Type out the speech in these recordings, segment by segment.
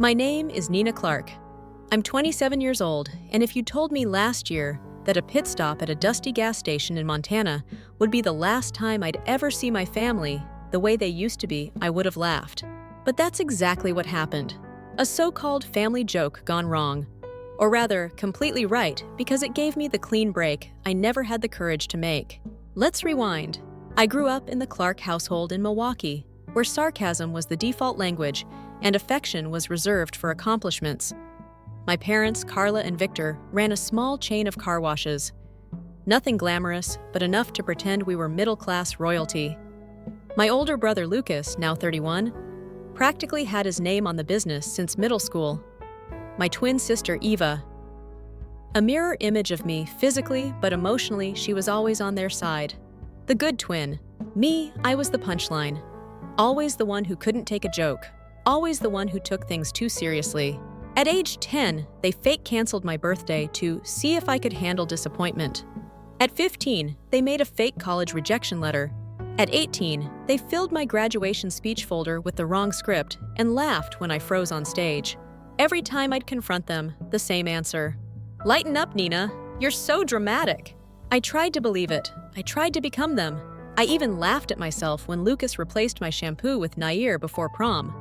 My name is Nina Clark. I'm 27 years old, and if you told me last year that a pit stop at a dusty gas station in Montana would be the last time I'd ever see my family the way they used to be, I would have laughed. But that's exactly what happened. A so-called family joke gone wrong. Or rather, completely right, because it gave me the clean break I never had the courage to make. Let's rewind. I grew up in the Clark household in Milwaukee, where sarcasm was the default language and affection was reserved for accomplishments. My parents, Carla and Victor, ran a small chain of car washes. Nothing glamorous, but enough to pretend we were middle-class royalty. My older brother Lucas, now 31, practically had his name on the business since middle school. My twin sister Eva. A mirror image of me physically, but emotionally she was always on their side. The good twin. Me, I was the punchline. Always the one who couldn't take a joke. Always the one who took things too seriously. At age 10, they fake canceled my birthday to see if I could handle disappointment. At 15, they made a fake college rejection letter. At 18, they filled my graduation speech folder with the wrong script and laughed when I froze on stage. Every time I'd confront them, the same answer. Lighten up, Nina. You're so dramatic. I tried to believe it. I tried to become them. I even laughed at myself when Lucas replaced my shampoo with Nair before prom.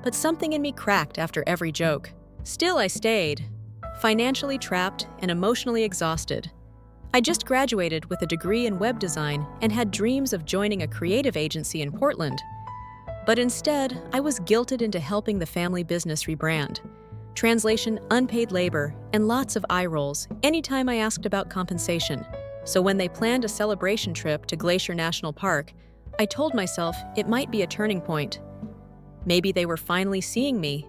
But something in me cracked after every joke. Still, I stayed, financially trapped and emotionally exhausted. I just graduated with a degree in web design and had dreams of joining a creative agency in Portland. But instead, I was guilted into helping the family business rebrand. Translation: unpaid labor, and lots of eye rolls anytime I asked about compensation. So when they planned a celebration trip to Glacier National Park, I told myself it might be a turning point. Maybe they were finally seeing me.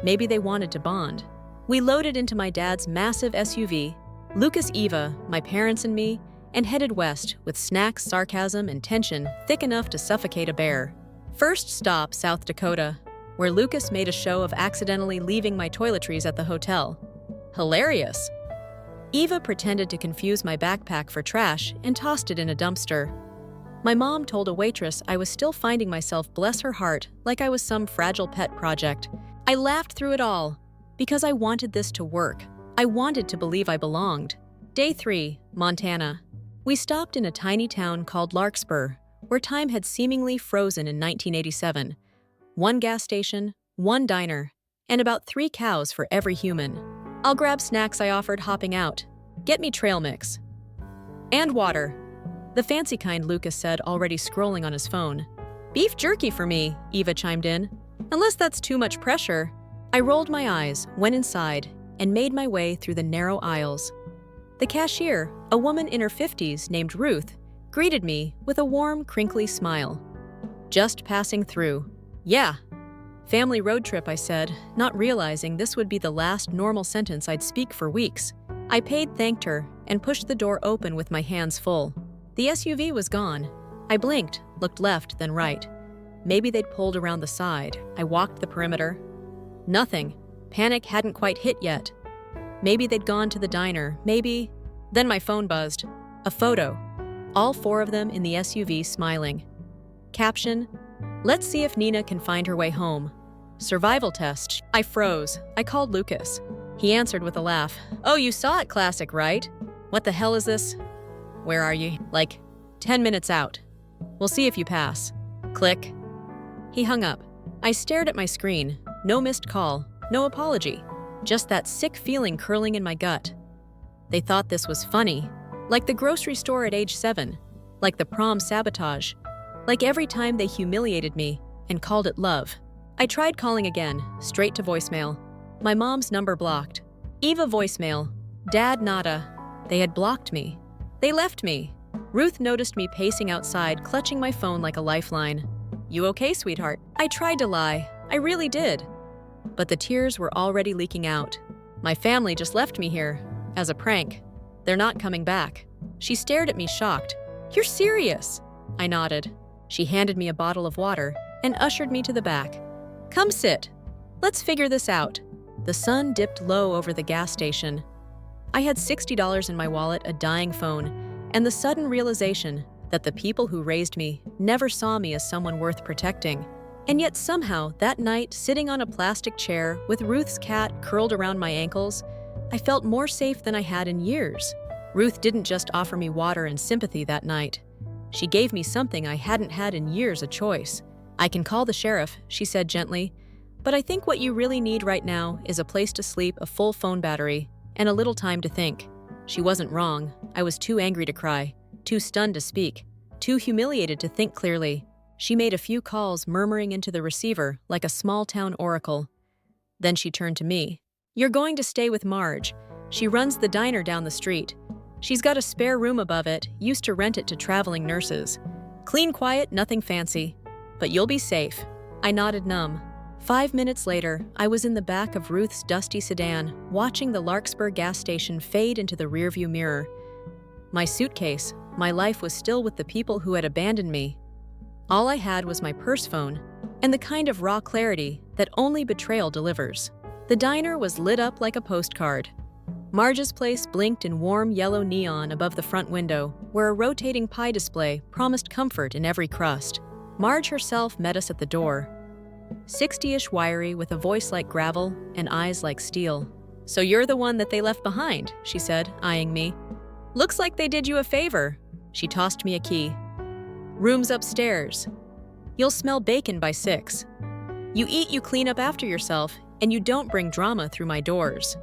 Maybe they wanted to bond. We loaded into my dad's massive SUV, Lucas, Eva, my parents and me, and headed west with snacks, sarcasm, and tension thick enough to suffocate a bear. First stop, South Dakota, where Lucas made a show of accidentally leaving my toiletries at the hotel. Hilarious. Eva pretended to confuse my backpack for trash and tossed it in a dumpster. My mom told a waitress I was still finding myself, bless her heart, like I was some fragile pet project. I laughed through it all, because I wanted this to work. I wanted to believe I belonged. Day 3, Montana. We stopped in a tiny town called Larkspur, where time had seemingly frozen in 1987. One gas station, one diner, and about 3 cows for every human. I'll grab snacks, I offered, hopping out. Get me trail mix. And water. The fancy kind, Lucas said, already scrolling on his phone. Beef jerky for me, Eva chimed in. Unless that's too much pressure. I rolled my eyes, went inside, and made my way through the narrow aisles. The cashier, a woman in her 50s named Ruth, greeted me with a warm, crinkly smile. Just passing through. Yeah. Family road trip, I said, not realizing this would be the last normal sentence I'd speak for weeks. I paid, thanked her, and pushed the door open with my hands full. The SUV was gone. I blinked, looked left, then right. Maybe they'd pulled around the side. I walked the perimeter. Nothing. Panic hadn't quite hit yet. Maybe they'd gone to the diner. Maybe. Then my phone buzzed. A photo. All 4 of them in the SUV smiling. Caption: let's see if Nina can find her way home. Survival test. I froze. I called Lucas. He answered with a laugh. Oh, you saw it, classic, right? What the hell is this? Where are you? Like, 10 minutes out. We'll see if you pass. Click. He hung up. I stared at my screen. No missed call. No apology. Just that sick feeling curling in my gut. They thought this was funny. Like the grocery store at age 7. Like the prom sabotage. Like every time they humiliated me and called it love. I tried calling again, straight to voicemail. My mom's number blocked. Eva voicemail. Dad nada. They had blocked me. They left me. Ruth noticed me pacing outside, clutching my phone like a lifeline. You okay, sweetheart? I tried to lie. I really did. But the tears were already leaking out. My family just left me here. As a prank. They're not coming back. She stared at me, shocked. You're serious? I nodded. She handed me a bottle of water and ushered me to the back. Come sit. Let's figure this out. The sun dipped low over the gas station. I had $60 in my wallet, a dying phone, and the sudden realization that the people who raised me never saw me as someone worth protecting. And yet somehow, that night, sitting on a plastic chair with Ruth's cat curled around my ankles, I felt more safe than I had in years. Ruth didn't just offer me water and sympathy that night. She gave me something I hadn't had in years, a choice. "I can call the sheriff," she said gently, "but I think what you really need right now is a place to sleep, a full phone battery, and a little time to think." She wasn't wrong. I was too angry to cry, too stunned to speak, too humiliated to think clearly. She made a few calls, murmuring into the receiver like a small-town oracle. Then she turned to me. "You're going to stay with Marge. She runs the diner down the street. She's got a spare room above it, used to rent it to traveling nurses. Clean, quiet, nothing fancy. But you'll be safe." I nodded numb. 5 minutes later, I was in the back of Ruth's dusty sedan, watching the Larkspur gas station fade into the rearview mirror. My suitcase, my life was still with the people who had abandoned me. All I had was my purse phone, and the kind of raw clarity that only betrayal delivers. The diner was lit up like a postcard. Marge's place blinked in warm yellow neon above the front window, where a rotating pie display promised comfort in every crust. Marge herself met us at the door. 60-ish, wiry, with a voice like gravel and eyes like steel. "So you're the one that they left behind," she said, eyeing me. "Looks like they did you a favor." She tossed me a key. "Room's upstairs. You'll smell bacon by 6. You eat, you clean up after yourself, and you don't bring drama through my doors."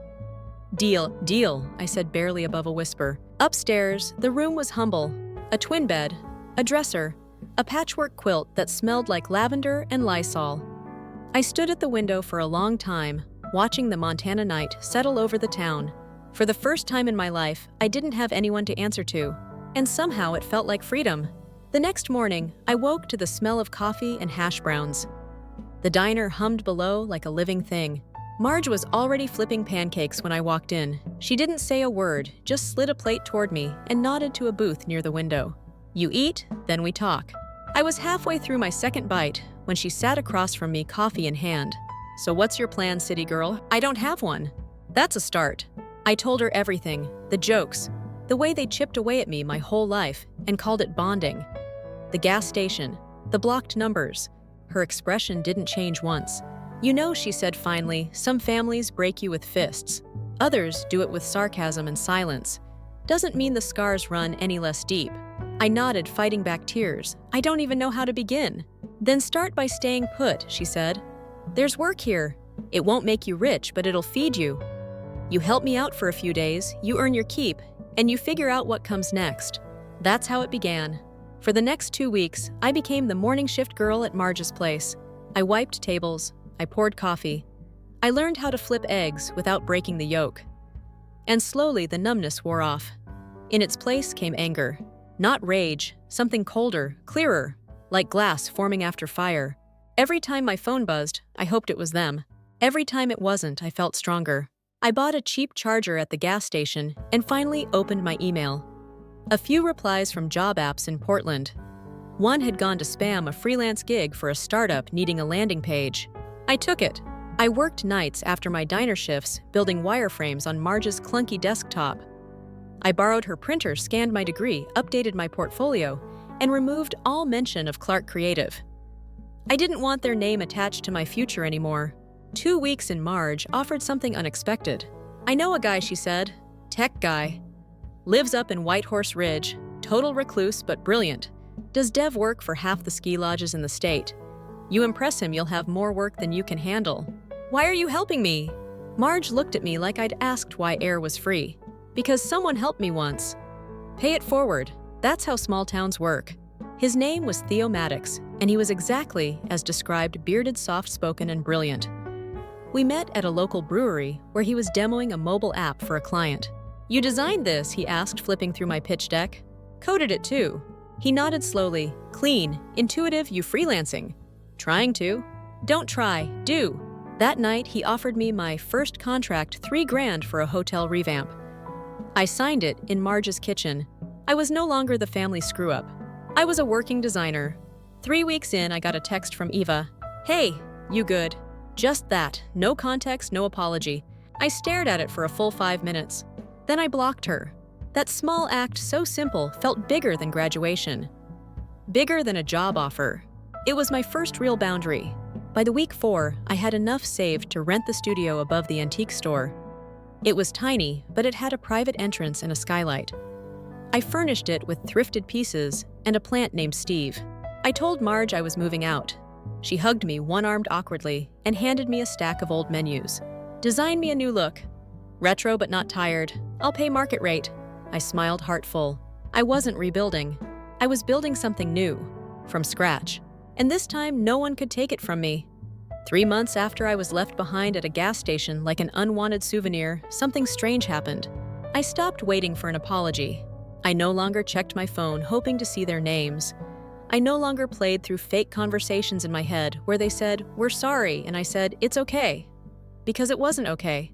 Deal, I said barely above a whisper. Upstairs, the room was humble. A twin bed, a dresser, a patchwork quilt that smelled like lavender and Lysol. I stood at the window for a long time, watching the Montana night settle over the town. For the first time in my life, I didn't have anyone to answer to, and somehow it felt like freedom. The next morning, I woke to the smell of coffee and hash browns. The diner hummed below like a living thing. Marge was already flipping pancakes when I walked in. She didn't say a word, just slid a plate toward me and nodded to a booth near the window. "You eat, then we talk." I was halfway through my second bite when she sat across from me, coffee in hand. "So what's your plan, city girl?" "I don't have one." "That's a start." I told her everything, the jokes, the way they chipped away at me my whole life, and called it bonding. The gas station, the blocked numbers. Her expression didn't change once. "You know," she said finally, "some families break you with fists. Others do it with sarcasm and silence. Doesn't mean the scars run any less deep." I nodded, fighting back tears. "I don't even know how to begin." "Then start by staying put," she said. "There's work here. It won't make you rich, but it'll feed you. You help me out for a few days, you earn your keep, and you figure out what comes next." That's how it began. For the next 2 weeks, I became the morning shift girl at Marge's place. I wiped tables. I poured coffee. I learned how to flip eggs without breaking the yolk. And slowly the numbness wore off. In its place came anger. Not rage, something colder, clearer, like glass forming after fire. Every time my phone buzzed, I hoped it was them. Every time it wasn't, I felt stronger. I bought a cheap charger at the gas station and finally opened my email. A few replies from job apps in Portland. One had gone to spam, a freelance gig for a startup needing a landing page. I took it. I worked nights after my diner shifts, building wireframes on Marge's clunky desktop. I borrowed her printer, scanned my degree, updated my portfolio, and removed all mention of Clark Creative. I didn't want their name attached to my future anymore. 2 weeks in Marge offered something unexpected. "I know a guy," she said. "Tech guy. Lives up in Whitehorse Ridge. Total recluse, but brilliant. Does dev work for half the ski lodges in the state. You impress him, you'll have more work than you can handle." "Why are you helping me?" Marge looked at me like I'd asked why air was free. "Because someone helped me once. Pay it forward. That's how small towns work." His name was Theo Maddox, and he was exactly as described, bearded, soft-spoken, and brilliant. We met at a local brewery where he was demoing a mobile app for a client. "You designed this?" he asked, flipping through my pitch deck. "Coded it too." He nodded slowly. "Clean, intuitive, you freelancing?" "Trying to." "Don't try, do." That night, he offered me my first contract, $3,000 for a hotel revamp. I signed it in Marge's kitchen. I was no longer the family screw-up. I was a working designer. 3 weeks in, I got a text from Eva. "Hey, you good?" Just that, no context, no apology. I stared at it for a full 5 minutes. Then I blocked her. That small act, so simple, felt bigger than graduation. Bigger than a job offer. It was my first real boundary. By the week 4, I had enough saved to rent the studio above the antique store. It was tiny, but it had a private entrance and a skylight. I furnished it with thrifted pieces and a plant named Steve. I told Marge I was moving out. She hugged me one-armed awkwardly and handed me a stack of old menus. Design me a new look. Retro but not tired. I'll pay market rate. I smiled heartful. I wasn't rebuilding. I was building something new, from scratch. And this time, no one could take it from me. 3 months after I was left behind at a gas station like an unwanted souvenir, something strange happened. I stopped waiting for an apology. I no longer checked my phone hoping to see their names. I no longer played through fake conversations in my head where they said, "We're sorry," and I said, "It's okay." Because it wasn't okay.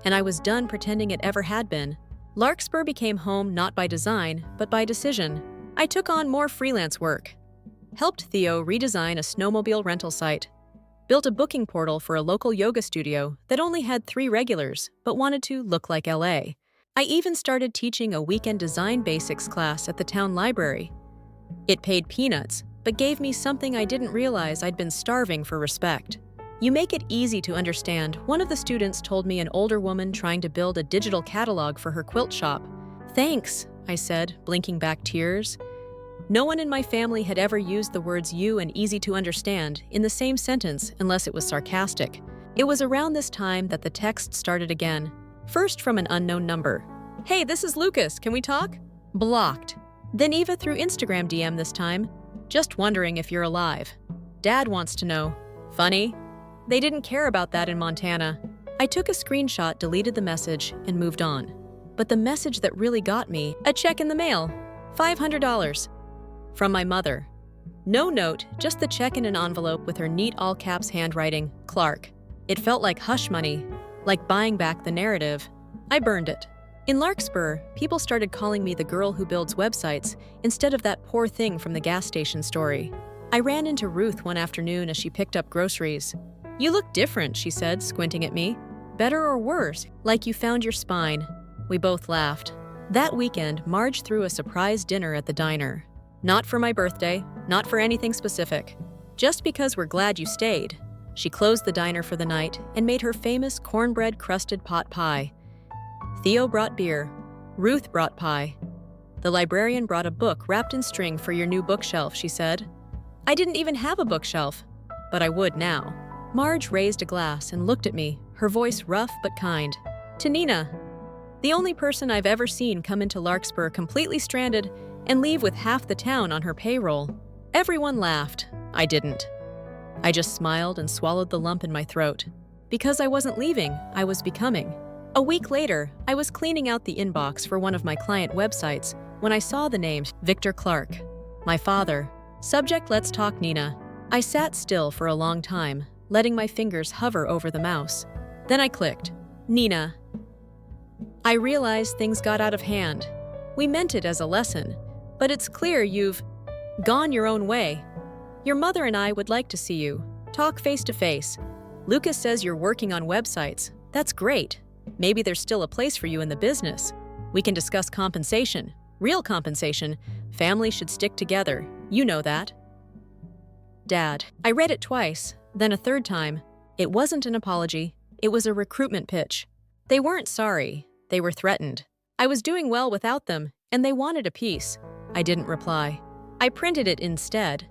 And I was done pretending it ever had been. Larkspur became home not by design, but by decision. I took on more freelance work. Helped Theo redesign a snowmobile rental site. Built a booking portal for a local yoga studio that only had 3 regulars, but wanted to look like LA. I even started teaching a weekend design basics class at the town library. It paid peanuts, but gave me something I didn't realize I'd been starving for: respect. You make it easy to understand. One of the students told me an older woman trying to build a digital catalog for her quilt shop. "Thanks," I said, blinking back tears. No one in my family had ever used the words "you" and "easy to understand" in the same sentence unless it was sarcastic. It was around this time that the text started again. First from an unknown number. "Hey, this is Lucas, can we talk?" Blocked. Then Eva through Instagram DM this time. "Just wondering if you're alive. Dad wants to know." Funny. They didn't care about that in Montana. I took a screenshot, deleted the message, and moved on. But the message that really got me, a check in the mail. $500. From my mother. No note, just the check in an envelope with her neat all-caps handwriting, "Clark." It felt like hush money, like buying back the narrative. I burned it. In Larkspur, people started calling me the girl who builds websites instead of that poor thing from the gas station story. I ran into Ruth one afternoon as she picked up groceries. "You look different," she said, squinting at me. "Better or worse? Like you found your spine." We both laughed. That weekend, Marge threw a surprise dinner at the diner. Not for my birthday, not for anything specific. Just because we're glad you stayed. She closed the diner for the night and made her famous cornbread-crusted pot pie. Theo brought beer. Ruth brought pie. The librarian brought a book wrapped in string for your new bookshelf, she said. I didn't even have a bookshelf, but I would now. Marge raised a glass and looked at me, her voice rough but kind. "To Nina, the only person I've ever seen come into Larkspur completely stranded and leave with half the town on her payroll." Everyone laughed. I didn't. I just smiled and swallowed the lump in my throat. Because I wasn't leaving, I was becoming. A week later, I was cleaning out the inbox for one of my client websites when I saw the name Victor Clark. My father. Subject: "Let's talk, Nina." I sat still for a long time, letting my fingers hover over the mouse. Then I clicked. "Nina." I realized things got out of hand. We meant it as a lesson, but it's clear you've gone your own way. Your mother and I would like to see you. Talk face to face. Lucas says you're working on websites. That's great. Maybe there's still a place for you in the business. We can discuss compensation. Real compensation. Families should stick together. You know that. Dad. I read it twice, then a third time. It wasn't an apology. It was a recruitment pitch. They weren't sorry. They were threatened. I was doing well without them, and they wanted a piece. I didn't reply. I printed it instead.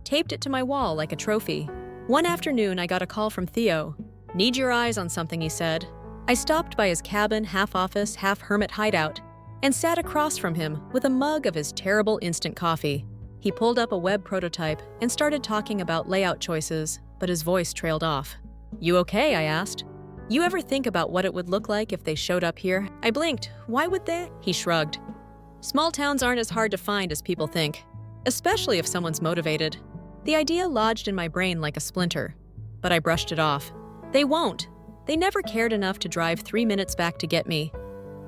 Taped it to my wall like a trophy. One afternoon, I got a call from Theo. "Need your eyes on something," he said. I stopped by his cabin, half office, half hermit hideout, and sat across from him with a mug of his terrible instant coffee. He pulled up a web prototype and started talking about layout choices, but his voice trailed off. "You okay?" I asked. "You ever think about what it would look like if they showed up here?" I blinked. "Why would they?" He shrugged. "Small towns aren't as hard to find as people think, especially if someone's motivated." The idea lodged in my brain like a splinter, but I brushed it off. They won't. They never cared enough to drive 3 minutes back to get me.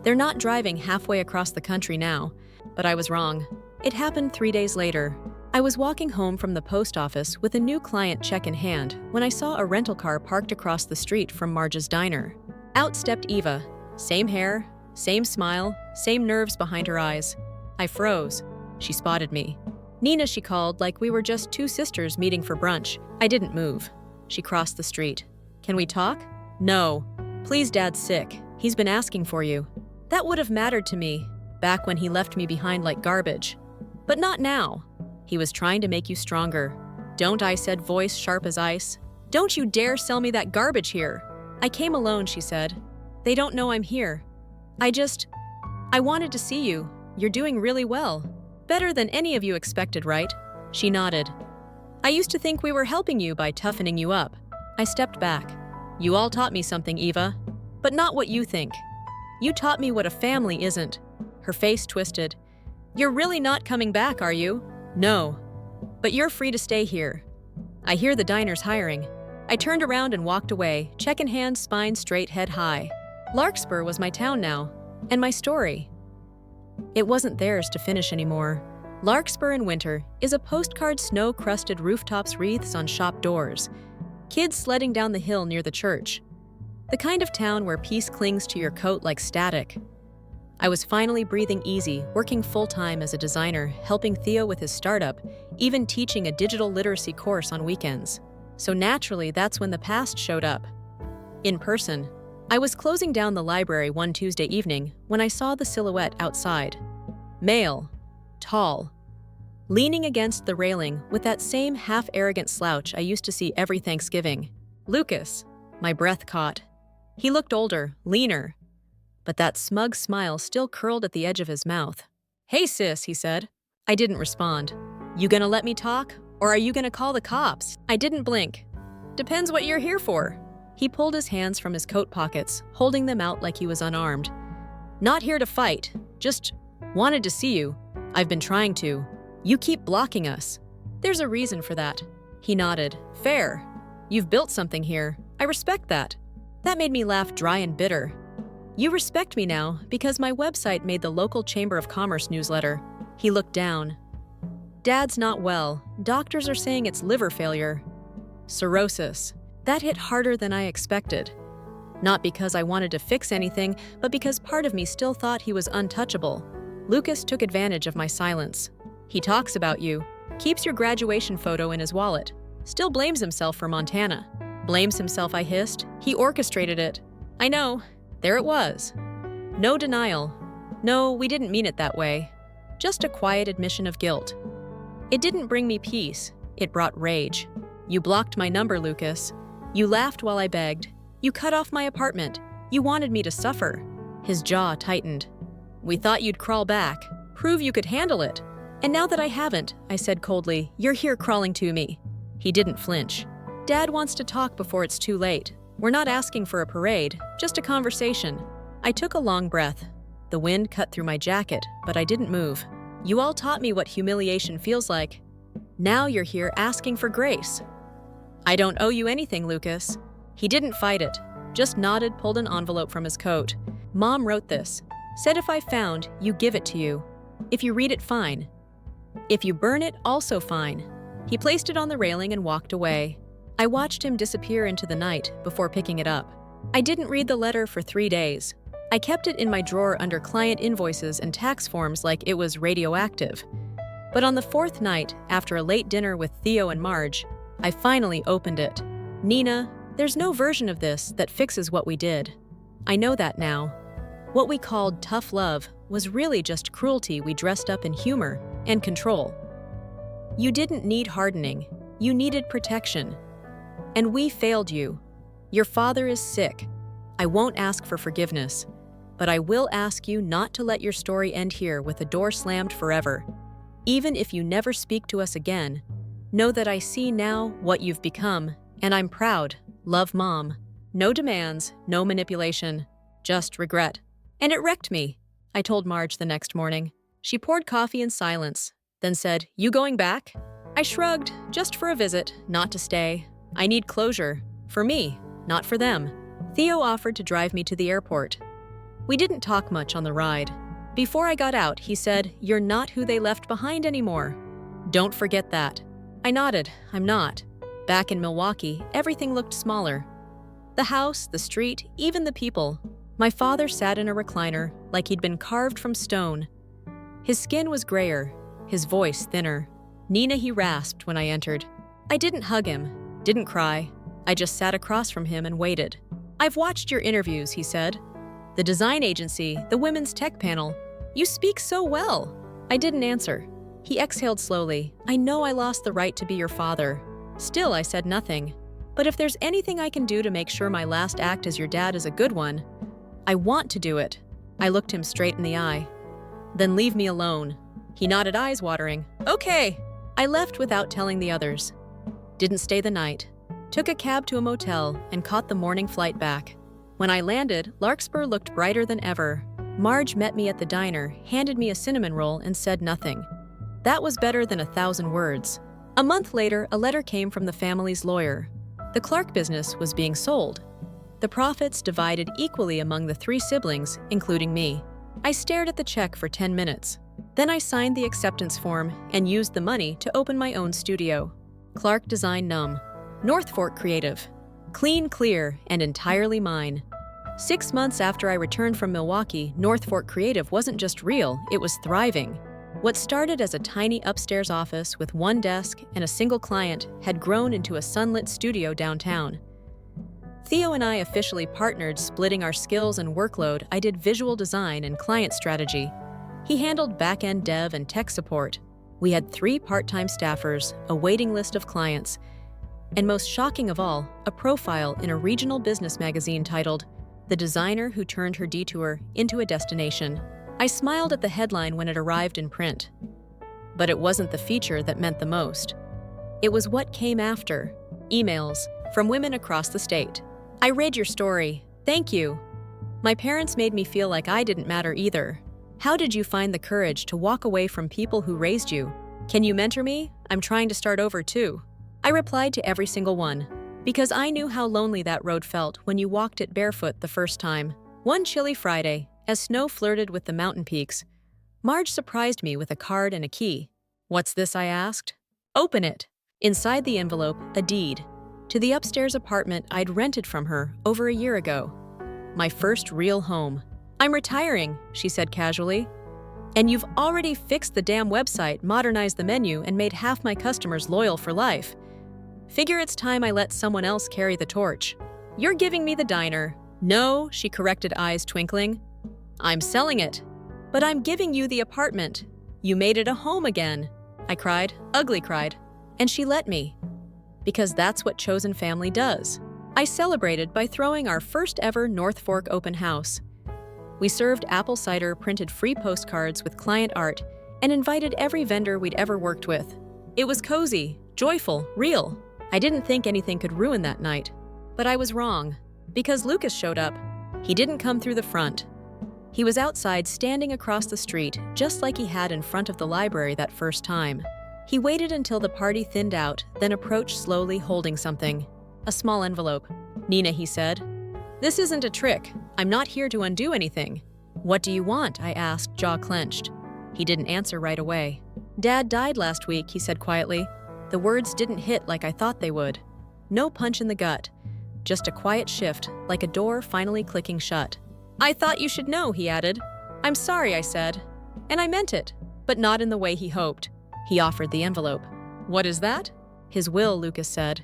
They're not driving halfway across the country now, but I was wrong. It happened 3 days later. I was walking home from the post office with a new client check in hand when I saw a rental car parked across the street from Marge's diner. Out stepped Eva. Same hair, same smile, same nerves behind her eyes. I froze. She spotted me. Nina, she called, like we were just two sisters meeting for brunch. I didn't move. She crossed the street. Can we talk? No. Please, Dad's sick. He's been asking for you. That would have mattered to me, back when he left me behind like garbage. But not now. He was trying to make you stronger. Don't, I said, voice sharp as ice. Don't you dare sell me that garbage here. I came alone, she said. They don't know I'm here. I wanted to see you. You're doing really well. Better than any of you expected, right? She nodded. I used to think we were helping you by toughening you up. I stepped back. You all taught me something, Eva. But not what you think. You taught me what a family isn't. Her face twisted. You're really not coming back, are you? No. But you're free to stay here. I hear the diner's hiring. I turned around and walked away, check in hand, spine straight, head high. Larkspur was my town now, and my story. It wasn't theirs to finish anymore. Larkspur in winter is a postcard snow-crusted rooftops, wreaths on shop doors, kids sledding down the hill near the church. The kind of town where peace clings to your coat like static. I was finally breathing easy, working full-time as a designer, helping Theo with his startup, even teaching a digital literacy course on weekends. So naturally, that's when the past showed up. In person. I was closing down the library one Tuesday evening when I saw the silhouette outside. Male. Tall. Leaning against the railing with that same half-arrogant slouch I used to see every Thanksgiving. Lucas. My breath caught. He looked older, leaner. But that smug smile still curled at the edge of his mouth. Hey sis, he said. I didn't respond. You gonna let me talk? Or are you gonna call the cops? I didn't blink. Depends what you're here for. He pulled his hands from his coat pockets, holding them out like he was unarmed. Not here to fight. Just wanted to see you. I've been trying to. You keep blocking us. There's a reason for that. He nodded. Fair. You've built something here. I respect that. That made me laugh dry and bitter. You respect me now because my website made the local Chamber of Commerce newsletter. He looked down. Dad's not well. Doctors are saying it's liver failure. Cirrhosis. That hit harder than I expected. Not because I wanted to fix anything, but because part of me still thought he was untouchable. Lucas took advantage of my silence. He talks about you, keeps your graduation photo in his wallet, still blames himself for Montana. Blames himself, I hissed. He orchestrated it. I know. There it was. No denial. No, we didn't mean it that way. Just a quiet admission of guilt. It didn't bring me peace. It brought rage. You blocked my number, Lucas. You laughed while I begged. You cut off my apartment. You wanted me to suffer. His jaw tightened. We thought you'd crawl back, prove you could handle it. And now that I haven't, I said coldly, you're here crawling to me. He didn't flinch. Dad wants to talk before it's too late. We're not asking for a parade, just a conversation. I took a long breath. The wind cut through my jacket, but I didn't move. You all taught me what humiliation feels like. Now you're here asking for grace. I don't owe you anything, Lucas. He didn't fight it, just nodded, pulled an envelope from his coat. Mom wrote this. Said if I found, you give it to you. If you read it, fine. If you burn it, also fine. He placed it on the railing and walked away. I watched him disappear into the night before picking it up. I didn't read the letter for 3 days. I kept it in my drawer under client invoices and tax forms like it was radioactive. But on the 4th night, after a late dinner with Theo and Marge, I finally opened it. Nina, there's no version of this that fixes what we did. I know that now. What we called tough love was really just cruelty we dressed up in humor and control. You didn't need hardening. You needed protection. And we failed you. Your father is sick. I won't ask for forgiveness, but I will ask you not to let your story end here with the door slammed forever. Even if you never speak to us again, know that I see now what you've become, and I'm proud. Love, Mom. No demands, no manipulation, just regret. And it wrecked me, I told Marge the next morning. She poured coffee in silence, then said, You going back? I shrugged, just for a visit, not to stay. I need closure. For me, not for them. Theo offered to drive me to the airport. We didn't talk much on the ride. Before I got out, he said, You're not who they left behind anymore. Don't forget that. I nodded, I'm not. Back in Milwaukee, everything looked smaller. The house, the street, even the people. My father sat in a recliner, like he'd been carved from stone. His skin was grayer, his voice thinner. Nina, he rasped when I entered. I didn't hug him, didn't cry. I just sat across from him and waited. I've watched your interviews, he said. The design agency, the women's tech panel. You speak so well. I didn't answer. He exhaled slowly. I know I lost the right to be your father. Still, I said nothing. But if there's anything I can do to make sure my last act as your dad is a good one, I want to do it. I looked him straight in the eye. Then leave me alone. He nodded, eyes watering. Okay. I left without telling the others. Didn't stay the night. Took a cab to a motel and caught the morning flight back. When I landed, Larkspur looked brighter than ever. Marge met me at the diner, handed me a cinnamon roll, and said nothing. That was better than 1,000 words. A month later, a letter came from the family's lawyer. The Clark business was being sold. The profits divided equally among the 3 siblings, including me. I stared at the check for 10 minutes. Then I signed the acceptance form and used the money to open my own studio. Clark Design Num. North Fork Creative. Clean, clear, and entirely mine. 6 months after I returned from Milwaukee, North Fork Creative wasn't just real, it was thriving. What started as a tiny upstairs office with 1 desk and a single client had grown into a sunlit studio downtown. Theo and I officially partnered, splitting our skills and workload. I did visual design and client strategy. He handled back-end dev and tech support. We had 3 part-time staffers, a waiting list of clients, and most shocking of all, a profile in a regional business magazine titled, "The Designer Who Turned Her Detour into a Destination." I smiled at the headline when it arrived in print. But it wasn't the feature that meant the most. It was what came after. Emails from women across the state. I read your story. Thank you. My parents made me feel like I didn't matter either. How did you find the courage to walk away from people who raised you? Can you mentor me? I'm trying to start over too. I replied to every single one, because I knew how lonely that road felt when you walked it barefoot the first time. One chilly Friday, as snow flirted with the mountain peaks, Marge surprised me with a card and a key. What's this? I asked. Open it. Inside the envelope, a deed to the upstairs apartment I'd rented from her over a year ago. My first real home. I'm retiring, she said casually. And you've already fixed the damn website, modernized the menu, and made half my customers loyal for life. Figure it's time I let someone else carry the torch. You're giving me the diner. No, she corrected, eyes twinkling. I'm selling it. But I'm giving you the apartment. You made it a home again. I cried, ugly cried. And she let me. Because that's what chosen family does. I celebrated by throwing our first ever North Fork open house. We served apple cider, printed free postcards with client art, and invited every vendor we'd ever worked with. It was cozy, joyful, real. I didn't think anything could ruin that night. But I was wrong, because Lucas showed up. He didn't come through the front. He was outside, standing across the street, just like he had in front of the library that first time. He waited until the party thinned out, then approached slowly, holding something. A small envelope. Nina, he said. This isn't a trick. I'm not here to undo anything. What do you want? I asked, jaw clenched. He didn't answer right away. Dad died last week, he said quietly. The words didn't hit like I thought they would. No punch in the gut. Just a quiet shift, like a door finally clicking shut. I thought you should know, he added. I'm sorry, I said. And I meant it, but not in the way he hoped. He offered the envelope. What is that? His will, Lucas said.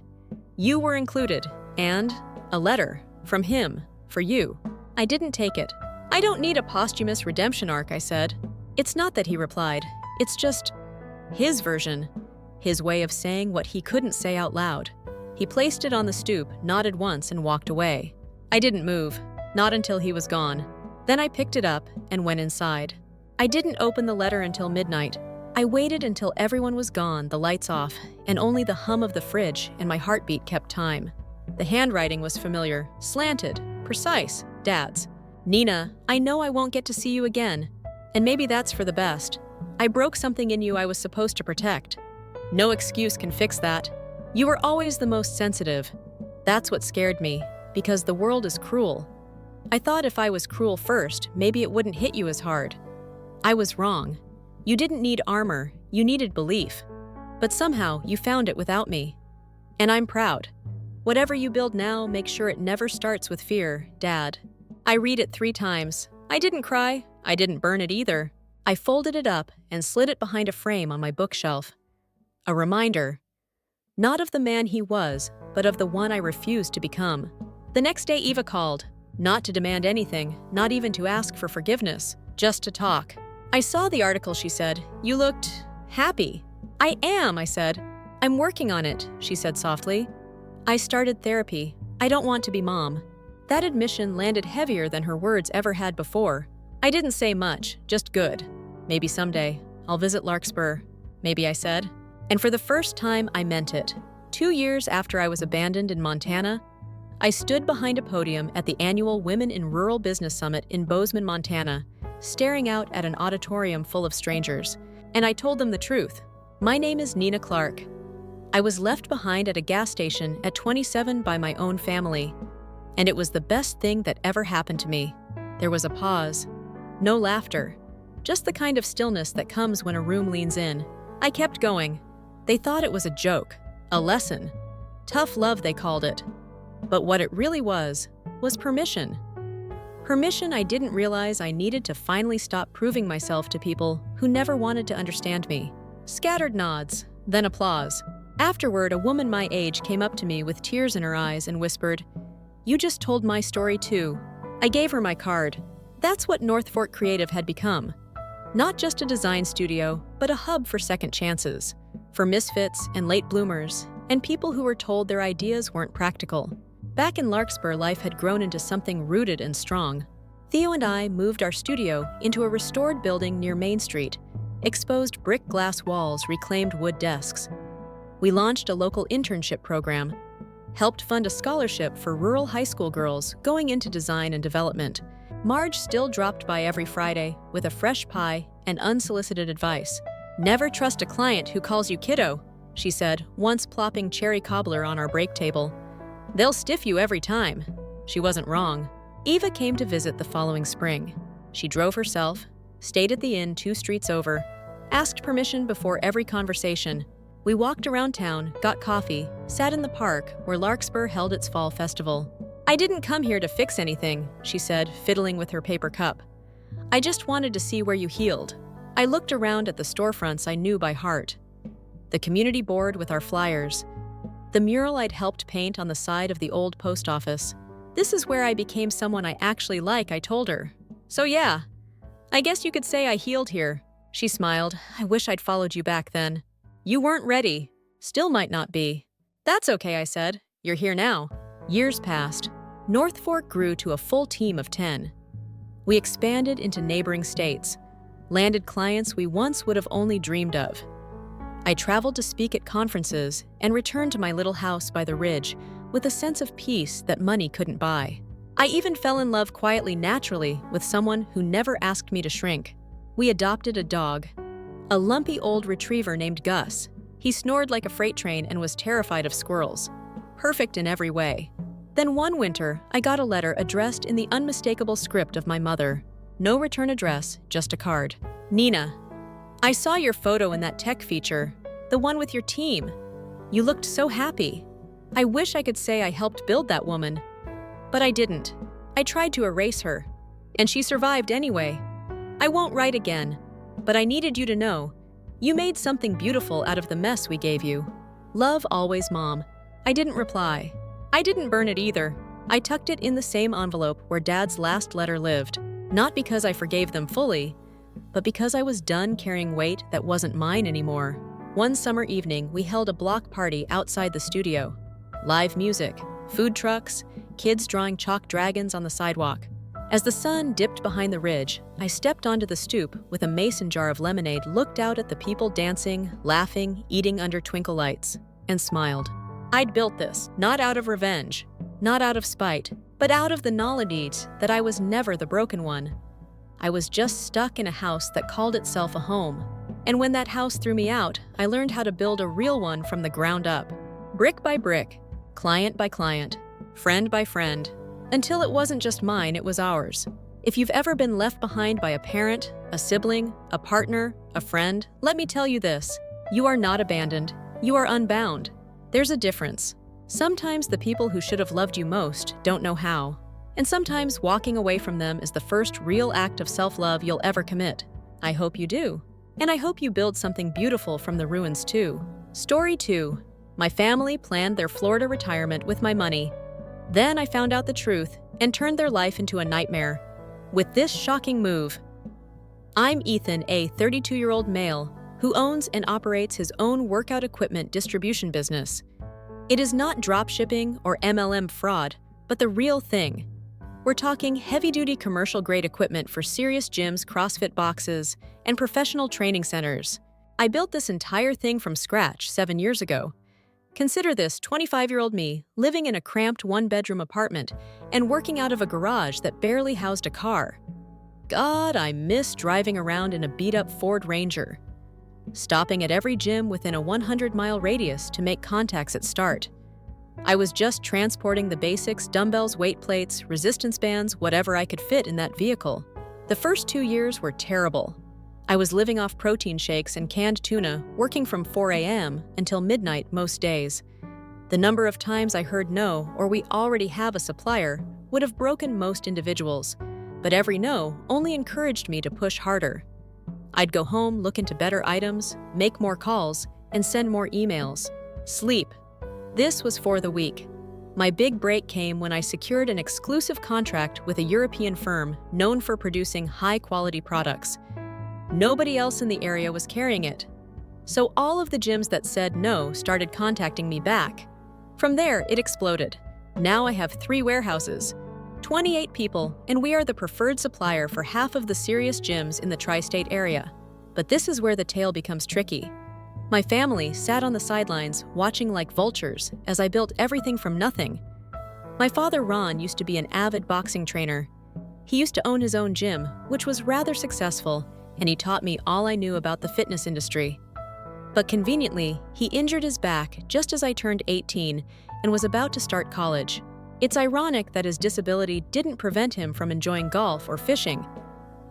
You were included, and a letter from him, for you. I didn't take it. I don't need a posthumous redemption arc, I said. It's not that, he replied. It's just his version, his way of saying what he couldn't say out loud. He placed it on the stoop, nodded once, and walked away. I didn't move, not until he was gone. Then I picked it up and went inside. I didn't open the letter until midnight. I waited until everyone was gone, the lights off, and only the hum of the fridge and my heartbeat kept time. The handwriting was familiar, slanted, precise, Dad's. Nina, I know I won't get to see you again, and maybe that's for the best. I broke something in you I was supposed to protect. No excuse can fix that. You were always the most sensitive. That's what scared me, because the world is cruel. I thought if I was cruel first, maybe it wouldn't hit you as hard. I was wrong. You didn't need armor, you needed belief. But somehow, you found it without me. And I'm proud. Whatever you build now, make sure it never starts with fear, Dad. I read it 3 times. I didn't cry. I didn't burn it either. I folded it up and slid it behind a frame on my bookshelf. A reminder, not of the man he was, but of the one I refused to become. The next day, Eva called, not to demand anything, not even to ask for forgiveness, just to talk. I saw the article, she said. You looked happy. I am, I said. I'm working on it, she said softly. I started therapy. I don't want to be mom. That admission landed heavier than her words ever had before. I didn't say much, just good. Maybe someday. I'll visit Larkspur. Maybe, I said. And for the first time, I meant it. 2 years after I was abandoned in Montana, I stood behind a podium at the annual Women in Rural Business Summit in Bozeman, Montana, staring out at an auditorium full of strangers. And I told them the truth. My name is Nina Clark. I was left behind at a gas station at 27 by my own family. And it was the best thing that ever happened to me. There was a pause. No laughter. Just the kind of stillness that comes when a room leans in. I kept going. They thought it was a joke, a lesson. Tough love, they called it. But what it really was permission. Permission I didn't realize I needed to finally stop proving myself to people who never wanted to understand me. Scattered nods, then applause. Afterward, a woman my age came up to me with tears in her eyes and whispered, "You just told my story too." I gave her my card. That's what North Fork Creative had become. Not just a design studio, but a hub for second chances, for misfits and late bloomers, and people who were told their ideas weren't practical. Back in Larkspur, life had grown into something rooted and strong. Theo and I moved our studio into a restored building near Main Street, exposed brick glass walls, reclaimed wood desks. We launched a local internship program, helped fund a scholarship for rural high school girls going into design and development. Marge still dropped by every Friday with a fresh pie and unsolicited advice. "Never trust a client who calls you kiddo," she said, once plopping cherry cobbler on our break table. "They'll stiff you every time." She wasn't wrong. Eva came to visit the following spring. She drove herself, stayed at the inn 2 streets over, asked permission before every conversation. We walked around town, got coffee, sat in the park where Larkspur held its fall festival. "I didn't come here to fix anything," she said, fiddling with her paper cup. "I just wanted to see where you healed." I looked around at the storefronts I knew by heart. The community board with our flyers. The mural I'd helped paint on the side of the old post office. "This is where I became someone I actually like," I told her. "So yeah, I guess you could say I healed here." She smiled. "I wish I'd followed you back then." "You weren't ready. Still might not be." "That's okay," I said. "You're here now." Years passed. North Fork grew to a full team of 10. We expanded into neighboring states, landed clients we once would have only dreamed of. I traveled to speak at conferences and returned to my little house by the ridge with a sense of peace that money couldn't buy. I even fell in love quietly, naturally, with someone who never asked me to shrink. We adopted a dog, a lumpy old retriever named Gus. He snored like a freight train and was terrified of squirrels. Perfect in every way. Then one winter, I got a letter addressed in the unmistakable script of my mother. No return address, just a card. "Nina, I saw your photo in that tech feature, the one with your team. You looked so happy. I wish I could say I helped build that woman. But I didn't. I tried to erase her. And she survived anyway. I won't write again, but I needed you to know. You made something beautiful out of the mess we gave you. Love always, Mom." I didn't reply. I didn't burn it either. I tucked it in the same envelope where Dad's last letter lived. Not because I forgave them fully, but because I was done carrying weight that wasn't mine anymore. One summer evening, we held a block party outside the studio. Live music, food trucks, kids drawing chalk dragons on the sidewalk. As the sun dipped behind the ridge, I stepped onto the stoop with a mason jar of lemonade, looked out at the people dancing, laughing, eating under twinkle lights, and smiled. I'd built this, not out of revenge, not out of spite, but out of the knowledge that I was never the broken one. I was just stuck in a house that called itself a home. And when that house threw me out, I learned how to build a real one from the ground up. Brick by brick, client by client, friend by friend, until it wasn't just mine, it was ours. If you've ever been left behind by a parent, a sibling, a partner, a friend, let me tell you this: you are not abandoned, you are unbound. There's a difference. Sometimes the people who should have loved you most don't know how. And sometimes walking away from them is the first real act of self-love you'll ever commit. I hope you do. And I hope you build something beautiful from the ruins too. Story 2. My family planned their Florida retirement with my money. Then I found out the truth and turned their life into a nightmare. With this shocking move. I'm Ethan, a 32-year-old male who owns and operates his own workout equipment distribution business. It is not dropshipping or MLM fraud, but the real thing. We're talking heavy-duty commercial-grade equipment for serious gyms, CrossFit boxes, and professional training centers. I built this entire thing from scratch 7 years ago. Consider this 25-year-old me living in a cramped one-bedroom apartment and working out of a garage that barely housed a car. God, I miss driving around in a beat-up Ford Ranger. Stopping at every gym within a 100-mile radius to make contacts at start. I was just transporting the basics, dumbbells, weight plates, resistance bands, whatever I could fit in that vehicle. The first 2 years were terrible. I was living off protein shakes and canned tuna, working from 4 a.m. until midnight most days. The number of times I heard no or we already have a supplier would have broken most individuals, but every no only encouraged me to push harder. I'd go home, look into better items, make more calls, and send more emails. Sleep. This was for the weak. My big break came when I secured an exclusive contract with a European firm known for producing high-quality products. Nobody else in the area was carrying it. So all of the gyms that said no started contacting me back. From there, it exploded. Now I have 3 warehouses, 28 people, and we are the preferred supplier for half of the serious gyms in the tri-state area. But this is where the tale becomes tricky. My family sat on the sidelines watching like vultures as I built everything from nothing. My father Ron used to be an avid boxing trainer. He used to own his own gym, which was rather successful, and he taught me all I knew about the fitness industry. But conveniently, he injured his back just as I turned 18 and was about to start college. It's ironic that his disability didn't prevent him from enjoying golf or fishing,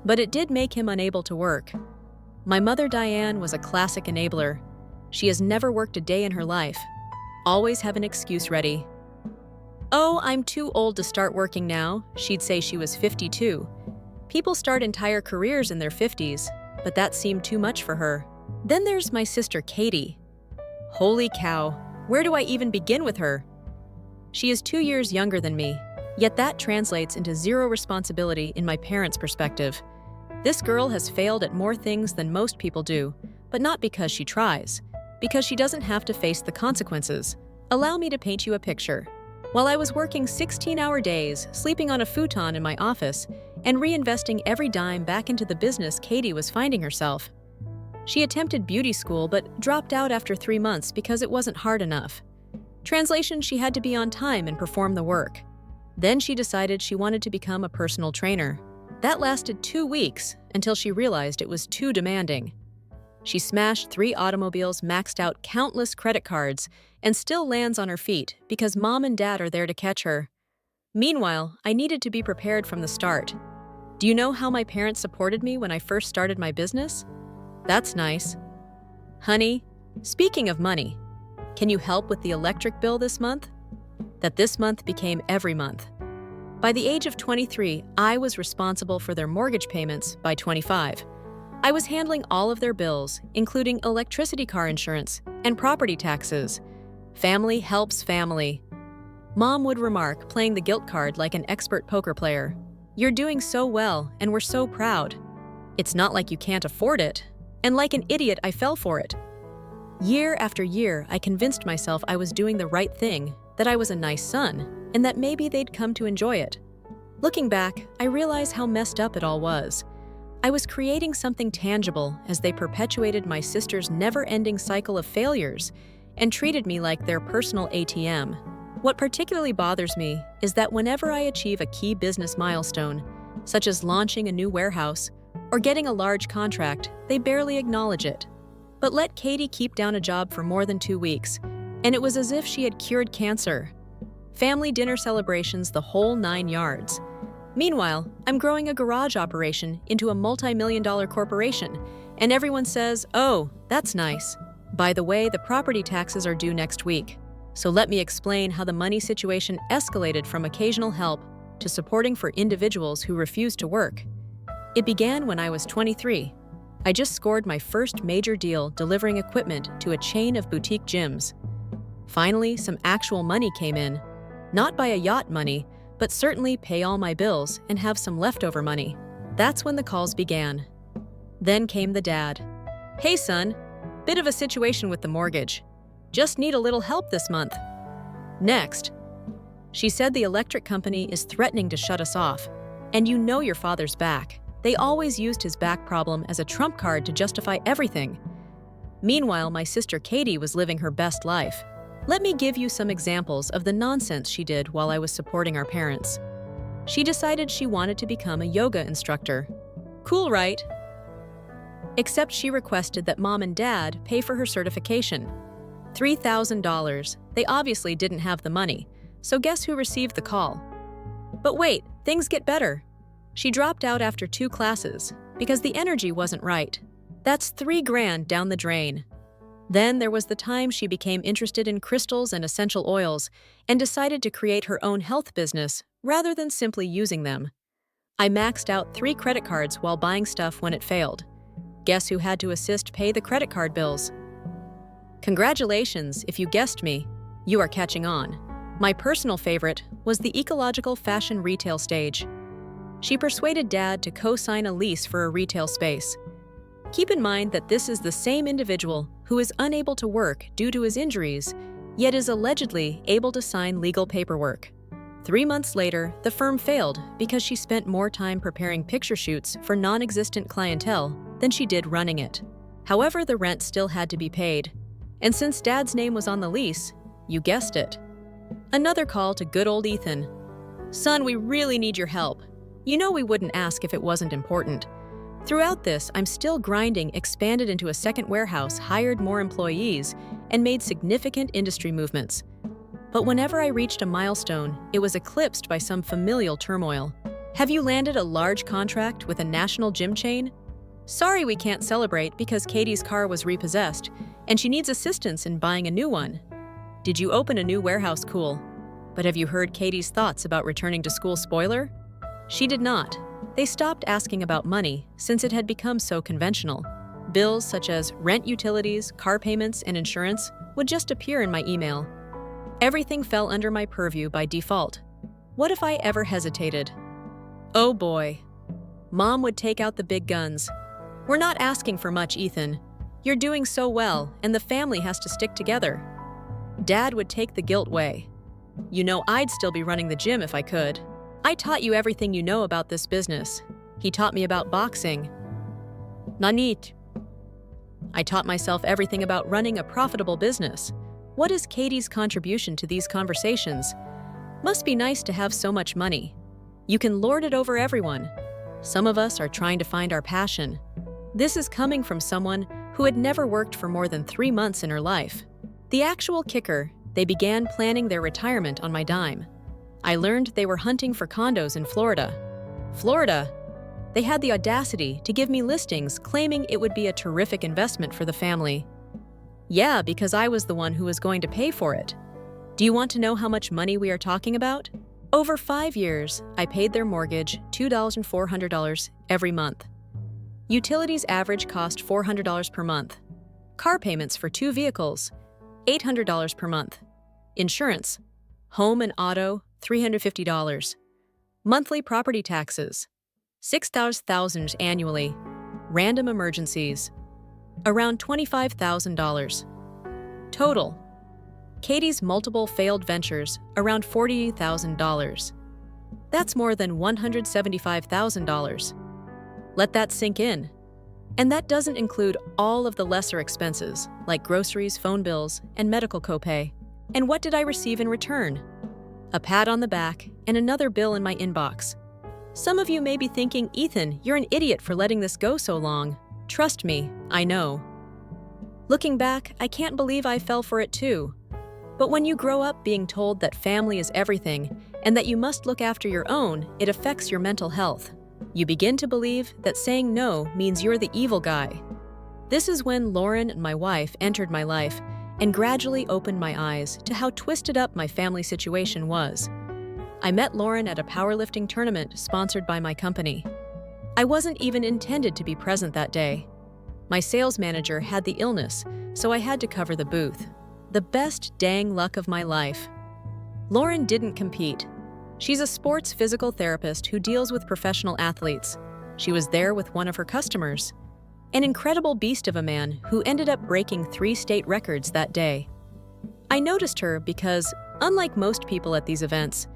but it did make him unable to work. My mother Diane was a classic enabler. She has never worked a day in her life. Always have an excuse ready. "Oh, I'm too old to start working now," she'd say. She was 52. People start entire careers in their 50s, but that seemed too much for her. Then there's my sister Katie. Holy cow, where do I even begin with her? She is 2 years younger than me, yet that translates into zero responsibility in my parents' perspective. This girl has failed at more things than most people do, but not because she tries, because she doesn't have to face the consequences. Allow me to paint you a picture. While I was working 16-hour days, sleeping on a futon in my office, and reinvesting every dime back into the business, Katie was finding herself. She attempted beauty school but dropped out after 3 months because it wasn't hard enough. Translation, she had to be on time and perform the work. Then she decided she wanted to become a personal trainer. That lasted 2 weeks until she realized it was too demanding. She smashed 3 automobiles, maxed out countless credit cards, and still lands on her feet because mom and dad are there to catch her. Meanwhile, I needed to be prepared from the start. Do you know how my parents supported me when I first started my business? That's nice. "Honey, speaking of money, can you help with the electric bill this month?" That this month became every month. By the age of 23, I was responsible for their mortgage payments. By 25, I was handling all of their bills, including electricity, car insurance, and property taxes. Family helps family. Mom would remark, playing the guilt card like an expert poker player. "You're doing so well, and we're so proud. It's not like you can't afford it." And like an idiot, I fell for it. Year after year, I convinced myself I was doing the right thing, that I was a nice son, and that maybe they'd come to enjoy it. Looking back, I realize how messed up it all was. I was creating something tangible as they perpetuated my sister's never-ending cycle of failures and treated me like their personal ATM. What particularly bothers me is that whenever I achieve a key business milestone, such as launching a new warehouse or getting a large contract, they barely acknowledge it. But let Katie keep down a job for more than 2 weeks, and it was as if she had cured cancer. Family dinner celebrations, the whole 9 yards. Meanwhile, I'm growing a garage operation into a multi-million-dollar corporation, and everyone says, "Oh, that's nice. By the way, the property taxes are due next week." So let me explain how the money situation escalated from occasional help to supporting for individuals who refuse to work. It began when I was 23. I just scored my first major deal delivering equipment to a chain of boutique gyms. Finally, some actual money came in. Not by a yacht money, but certainly pay all my bills and have some leftover money. That's when the calls began. Then came the dad. "Hey son, bit of a situation with the mortgage. Just need a little help this month." Next, "She said the electric company is threatening to shut us off, and you know your father's back. They always used his back problem as a trump card to justify everything." Meanwhile, my sister Katie was living her best life. Let me give you some examples of the nonsense she did while I was supporting our parents. She decided she wanted to become a yoga instructor. Cool, right? Except she requested that mom and dad pay for her certification. $3,000. They obviously didn't have the money, so guess who received the call? But wait, things get better. She dropped out after 2 classes because the energy wasn't right. That's $3,000 down the drain. Then there was the time she became interested in crystals and essential oils and decided to create her own health business rather than simply using them. I maxed out 3 credit cards while buying stuff when it failed. Guess who had to assist pay the credit card bills? Congratulations, if you guessed me, you are catching on. My personal favorite was the ecological fashion retail stage. She persuaded Dad to co-sign a lease for a retail space. Keep in mind that this is the same individual who is unable to work due to his injuries, yet is allegedly able to sign legal paperwork. 3 months later, the firm failed because she spent more time preparing picture shoots for non-existent clientele than she did running it. However, the rent still had to be paid. And since Dad's name was on the lease, you guessed it. Another call to good old Ethan. "Son, we really need your help. You know we wouldn't ask if it wasn't important." Throughout this, I'm still grinding, expanded into a second warehouse, hired more employees, and made significant industry movements. But whenever I reached a milestone, it was eclipsed by some familial turmoil. Have you landed a large contract with a national gym chain? Sorry, we can't celebrate because Katie's car was repossessed, and she needs assistance in buying a new one. Did you open a new warehouse? Cool. But have you heard Katie's thoughts about returning to school? Spoiler? She did not. They stopped asking about money since it had become so conventional. Bills such as rent, utilities, car payments, and insurance would just appear in my email. Everything fell under my purview by default. What if I ever hesitated? Oh boy. Mom would take out the big guns. "We're not asking for much, Ethan. You're doing so well, and the family has to stick together." Dad would take the guilt way. "You know, I'd still be running the gym if I could. I taught you everything you know about this business." He taught me about boxing. Nanit. I taught myself everything about running a profitable business. What is Katie's contribution to these conversations? Must be nice to have so much money. You can lord it over everyone. Some of us are trying to find our passion. This is coming from someone who had never worked for more than 3 months in her life. The actual kicker, they began planning their retirement on my dime. I learned they were hunting for condos in Florida. Florida? They had the audacity to give me listings claiming it would be a terrific investment for the family. Yeah, because I was the one who was going to pay for it. Do you want to know how much money we are talking about? Over 5 years, I paid their mortgage $2,400 every month. Utilities average cost $400 per month. Car payments for 2 vehicles, $800 per month. Insurance, home and auto, $350. Monthly property taxes, $6,000 annually. Random emergencies, around $25,000. Total. Katie's multiple failed ventures, around $40,000. That's more than $175,000. Let that sink in. And that doesn't include all of the lesser expenses, like groceries, phone bills, and medical copay. And what did I receive in return? A pat on the back and another bill in my inbox. Some of you may be thinking, "Ethan, you're an idiot for letting this go so long." Trust me, I know. Looking back, I can't believe I fell for it too. But when you grow up being told that family is everything and that you must look after your own, it affects your mental health. You begin to believe that saying no means you're the evil guy. This is when Lauren and my wife entered my life and gradually opened my eyes to how twisted up my family situation was. I met Lauren at a powerlifting tournament sponsored by my company. I wasn't even intended to be present that day. My sales manager had the illness, so I had to cover the booth. The best dang luck of my life. Lauren didn't compete. She's a sports physical therapist who deals with professional athletes. She was there with one of her customers. An incredible beast of a man who ended up breaking 3 state records that day. I noticed her because, unlike most people at these events,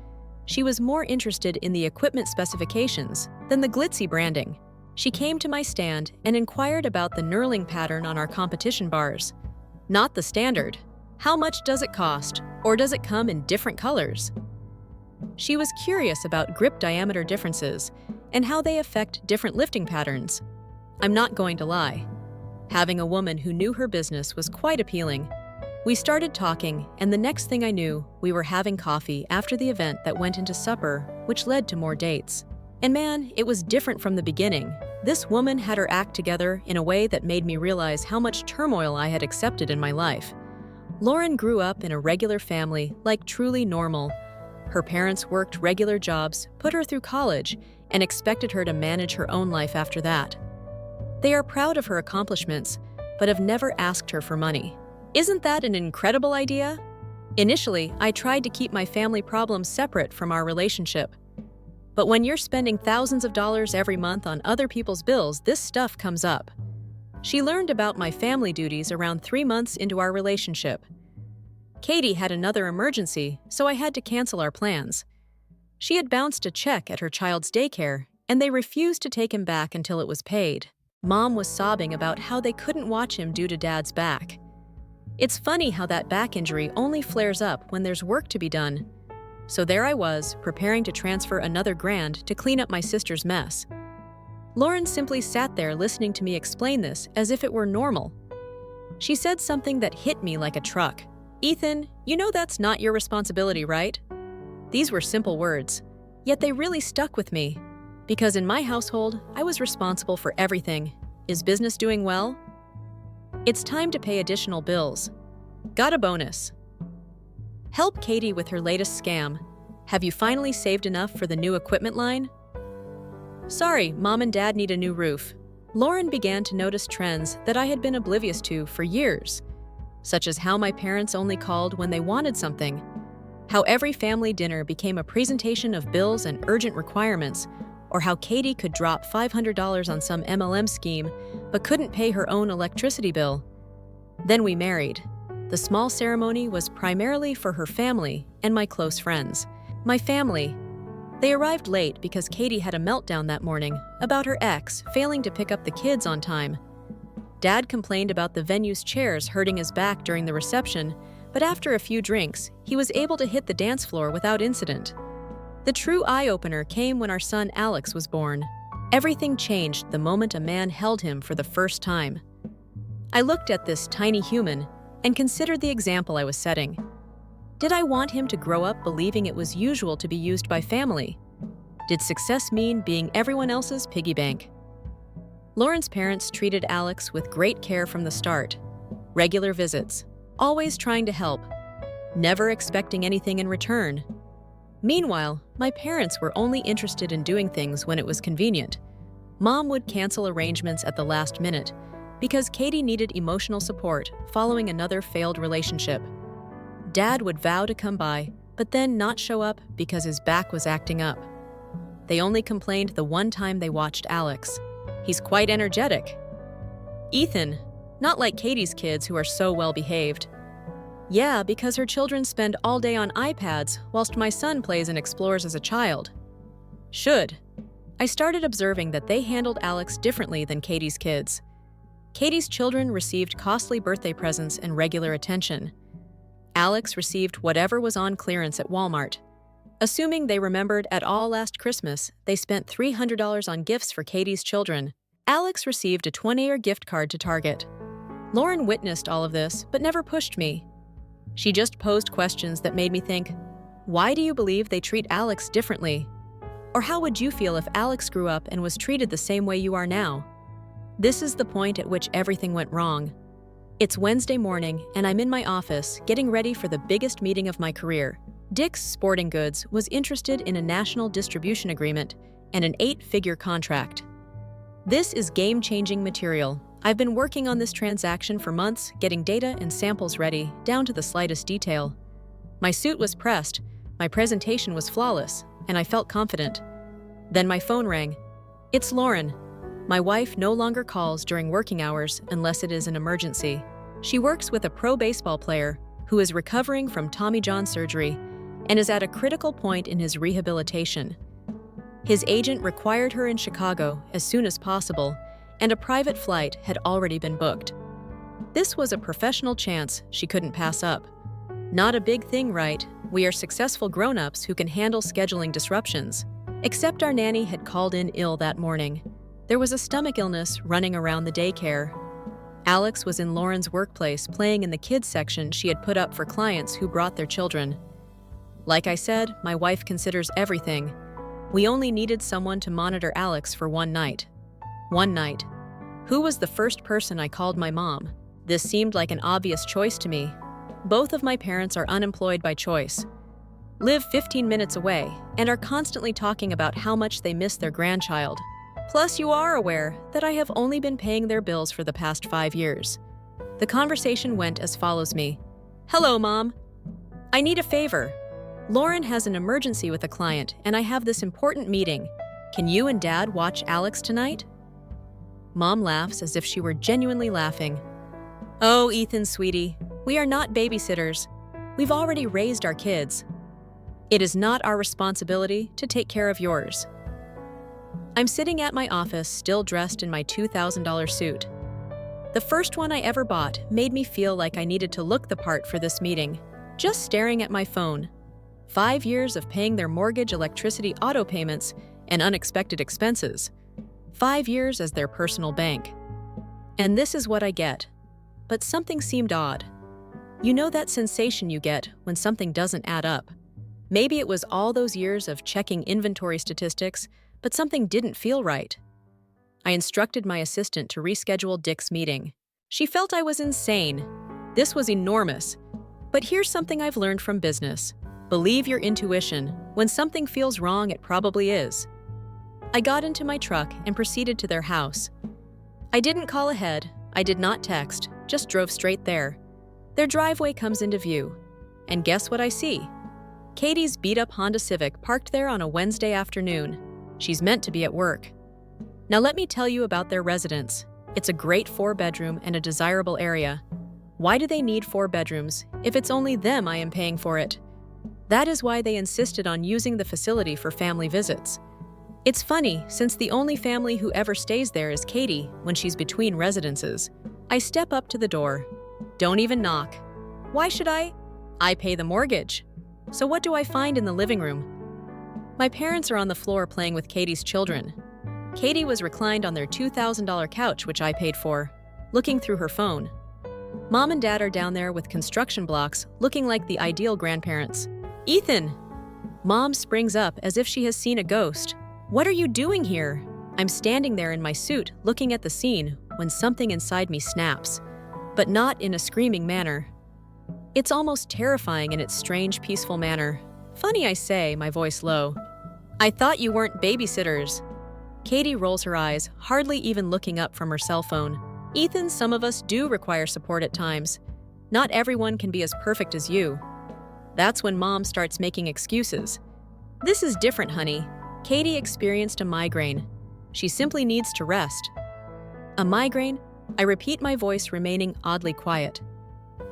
she was more interested in the equipment specifications than the glitzy branding. She came to my stand and inquired about the knurling pattern on our competition bars. Not the standard. How much does it cost, or does it come in different colors? She was curious about grip diameter differences and how they affect different lifting patterns. I'm not going to lie. Having a woman who knew her business was quite appealing. We started talking, and the next thing I knew, we were having coffee after the event that went into supper, which led to more dates. And man, it was different from the beginning. This woman had her act together in a way that made me realize how much turmoil I had accepted in my life. Lauren grew up in a regular family, like truly normal. Her parents worked regular jobs, put her through college, and expected her to manage her own life after that. They are proud of her accomplishments, but have never asked her for money. Isn't that an incredible idea? Initially, I tried to keep my family problems separate from our relationship. But when you're spending thousands of dollars every month on other people's bills, this stuff comes up. She learned about my family duties around 3 months into our relationship. Katie had another emergency, so I had to cancel our plans. She had bounced a check at her child's daycare, and they refused to take him back until it was paid. Mom was sobbing about how they couldn't watch him due to Dad's back. It's funny how that back injury only flares up when there's work to be done. So there I was, preparing to transfer another $1,000 to clean up my sister's mess. Lauren simply sat there listening to me explain this as if it were normal. She said something that hit me like a truck. "Ethan, you know that's not your responsibility, right?" These were simple words, yet they really stuck with me. Because in my household, I was responsible for everything. Is business doing well? It's time to pay additional bills. Got a bonus. Help Katie with her latest scam. Have you finally saved enough for the new equipment line? Sorry, Mom and Dad need a new roof. Lauren began to notice trends that I had been oblivious to for years, such as how my parents only called when they wanted something, how every family dinner became a presentation of bills and urgent requirements, or how Katie could drop $500 on some MLM scheme but couldn't pay her own electricity bill. Then we married. The small ceremony was primarily for her family and my close friends. My family. They arrived late because Katie had a meltdown that morning about her ex failing to pick up the kids on time. Dad complained about the venue's chairs hurting his back during the reception, but after a few drinks, he was able to hit the dance floor without incident. The true eye-opener came when our son Alex was born. Everything changed the moment a man held him for the first time. I looked at this tiny human and considered the example I was setting. Did I want him to grow up believing it was usual to be used by family? Did success mean being everyone else's piggy bank? Lauren's parents treated Alex with great care from the start. Regular visits, always trying to help, never expecting anything in return. Meanwhile, my parents were only interested in doing things when it was convenient. Mom would cancel arrangements at the last minute because Katie needed emotional support following another failed relationship. Dad would vow to come by, but then not show up because his back was acting up. They only complained the one time they watched Alex. He's quite energetic. Ethan, not like Katie's kids who are so well behaved. Yeah, because her children spend all day on iPads whilst my son plays and explores as a child. Should. I started observing that they handled Alex differently than Katie's kids. Katie's children received costly birthday presents and regular attention. Alex received whatever was on clearance at Walmart. Assuming they remembered at all last Christmas, they spent $300 on gifts for Katie's children. Alex received a $20 gift card to Target. Lauren witnessed all of this, but never pushed me. She just posed questions that made me think, why do you believe they treat Alex differently? Or how would you feel if Alex grew up and was treated the same way you are now? This is the point at which everything went wrong. It's Wednesday morning, and I'm in my office, getting ready for the biggest meeting of my career. Dick's Sporting Goods was interested in a national distribution agreement and an 8-figure contract. This is game-changing material. I've been working on this transaction for months, getting data and samples ready, down to the slightest detail. My suit was pressed, my presentation was flawless, and I felt confident. Then my phone rang. It's Lauren. My wife no longer calls during working hours unless it is an emergency. She works with a pro baseball player who is recovering from Tommy John surgery and is at a critical point in his rehabilitation. His agent required her in Chicago as soon as possible, and a private flight had already been booked. This was a professional chance she couldn't pass up. Not a big thing, right? We are successful grown-ups who can handle scheduling disruptions. Except our nanny had called in ill that morning. There was a stomach illness running around the daycare. Alex was in Lauren's workplace playing in the kids section she had put up for clients who brought their children. Like I said, my wife considers everything. We only needed someone to monitor Alex for one night. One night. Who was the first person I called? My mom. This seemed like an obvious choice to me. Both of my parents are unemployed by choice, live 15 minutes away, and are constantly talking about how much they miss their grandchild. Plus, you are aware that I have only been paying their bills for the past 5 years. The conversation went as follows me. Hello, Mom. I need a favor. Lauren has an emergency with a client, and I have this important meeting. Can you and Dad watch Alex tonight? Mom laughs as if she were genuinely laughing. Oh, Ethan, sweetie, we are not babysitters. We've already raised our kids. It is not our responsibility to take care of yours. I'm sitting at my office, still dressed in my $2,000 suit. The first one I ever bought made me feel like I needed to look the part for this meeting. Just staring at my phone. 5 years of paying their mortgage, electricity, auto payments, and unexpected expenses. 5 years as their personal bank. And this is what I get. But something seemed odd. You know that sensation you get when something doesn't add up. Maybe it was all those years of checking inventory statistics, but something didn't feel right. I instructed my assistant to reschedule Dick's meeting. She felt I was insane. This was enormous. But here's something I've learned from business. Believe your intuition. When something feels wrong, it probably is. I got into my truck and proceeded to their house. I didn't call ahead. I did not text, just drove straight there. Their driveway comes into view. And guess what I see? Katie's beat-up Honda Civic parked there on a Wednesday afternoon. She's meant to be at work. Now let me tell you about their residence. It's a great 4-bedroom and a desirable area. Why do they need 4 bedrooms if it's only them I am paying for it? That is why they insisted on using the facility for family visits. It's funny, since the only family who ever stays there is Katie when she's between residences. I step up to the door. Don't even knock. Why should I? I pay the mortgage. So what do I find in the living room? My parents are on the floor playing with Katie's children. Katie was reclined on their $2,000 couch, which I paid for, looking through her phone. Mom and Dad are down there with construction blocks, looking like the ideal grandparents. Ethan! Mom springs up as if she has seen a ghost. What are you doing here? I'm standing there in my suit, looking at the scene, when something inside me snaps, but not in a screaming manner. It's almost terrifying in its strange, peaceful manner. Funny, I say, my voice low. I thought you weren't babysitters. Katie rolls her eyes, hardly even looking up from her cell phone. Ethan, some of us do require support at times. Not everyone can be as perfect as you. That's when Mom starts making excuses. This is different, honey. Katie experienced a migraine. She simply needs to rest. A migraine? I repeat, my voice remaining oddly quiet.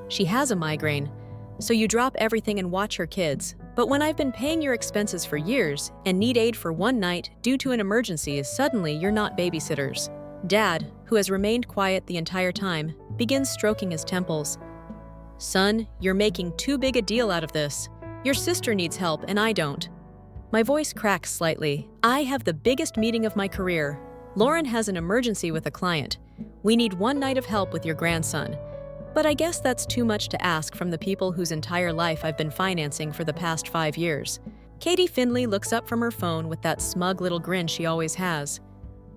She has a migraine, so you drop everything and watch her kids. But when I've been paying your expenses for years and need aid for one night due to an emergency, suddenly you're not babysitters. Dad, who has remained quiet the entire time, begins stroking his temples. Son, you're making too big a deal out of this. Your sister needs help and I don't. My voice cracks slightly. I have the biggest meeting of my career. Lauren has an emergency with a client. We need one night of help with your grandson. But I guess that's too much to ask from the people whose entire life I've been financing for the past 5 years. Katie Finley looks up from her phone with that smug little grin she always has.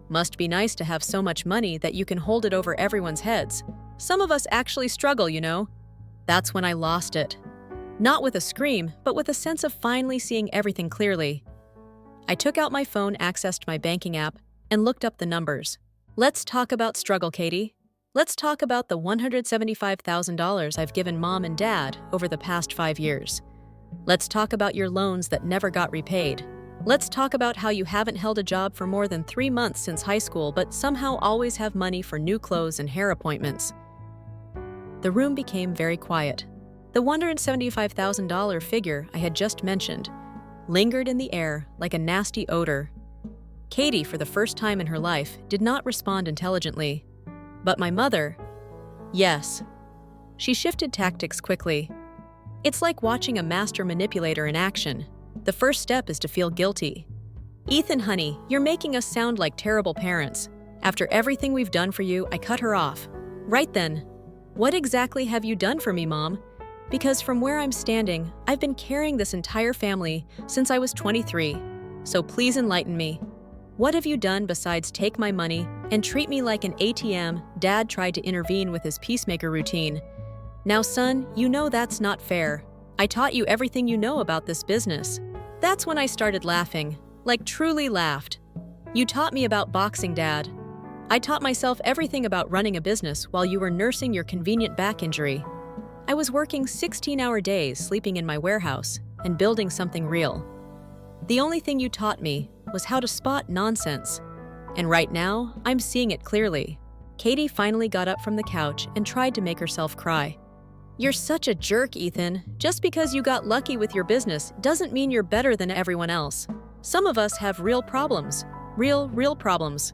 Must be nice to have so much money that you can hold it over everyone's heads. Some of us actually struggle, you know. That's when I lost it. Not with a scream, but with a sense of finally seeing everything clearly. I took out my phone, accessed my banking app, and looked up the numbers. Let's talk about struggle, Katie. Let's talk about the $175,000 I've given mom and dad over the past 5 years. Let's talk about your loans that never got repaid. Let's talk about how you haven't held a job for more than 3 months since high school but somehow always have money for new clothes and hair appointments. The room became very quiet. The $175,000 figure I had just mentioned lingered in the air like a nasty odor. Katie, for the first time in her life, did not respond intelligently. But my mother, yes. She shifted tactics quickly. It's like watching a master manipulator in action. The first step is to feel guilty. Ethan, honey, you're making us sound like terrible parents. After everything we've done for you, I cut her off. Right then. What exactly have you done for me, Mom? Because from where I'm standing, I've been carrying this entire family since I was 23. So please enlighten me. What have you done besides take my money and treat me like an ATM? Dad tried to intervene with his peacemaker routine. Now, son, you know that's not fair. I taught you everything you know about this business. That's when I started laughing, like truly laughed. You taught me about boxing, Dad. I taught myself everything about running a business while you were nursing your convenient back injury. I was working 16-hour days, sleeping in my warehouse, and building something real. The only thing you taught me was how to spot nonsense. And right now, I'm seeing it clearly. Katie finally got up from the couch and tried to make herself cry. You're such a jerk, Ethan. Just because you got lucky with your business doesn't mean you're better than everyone else. Some of us have real problems. Real problems.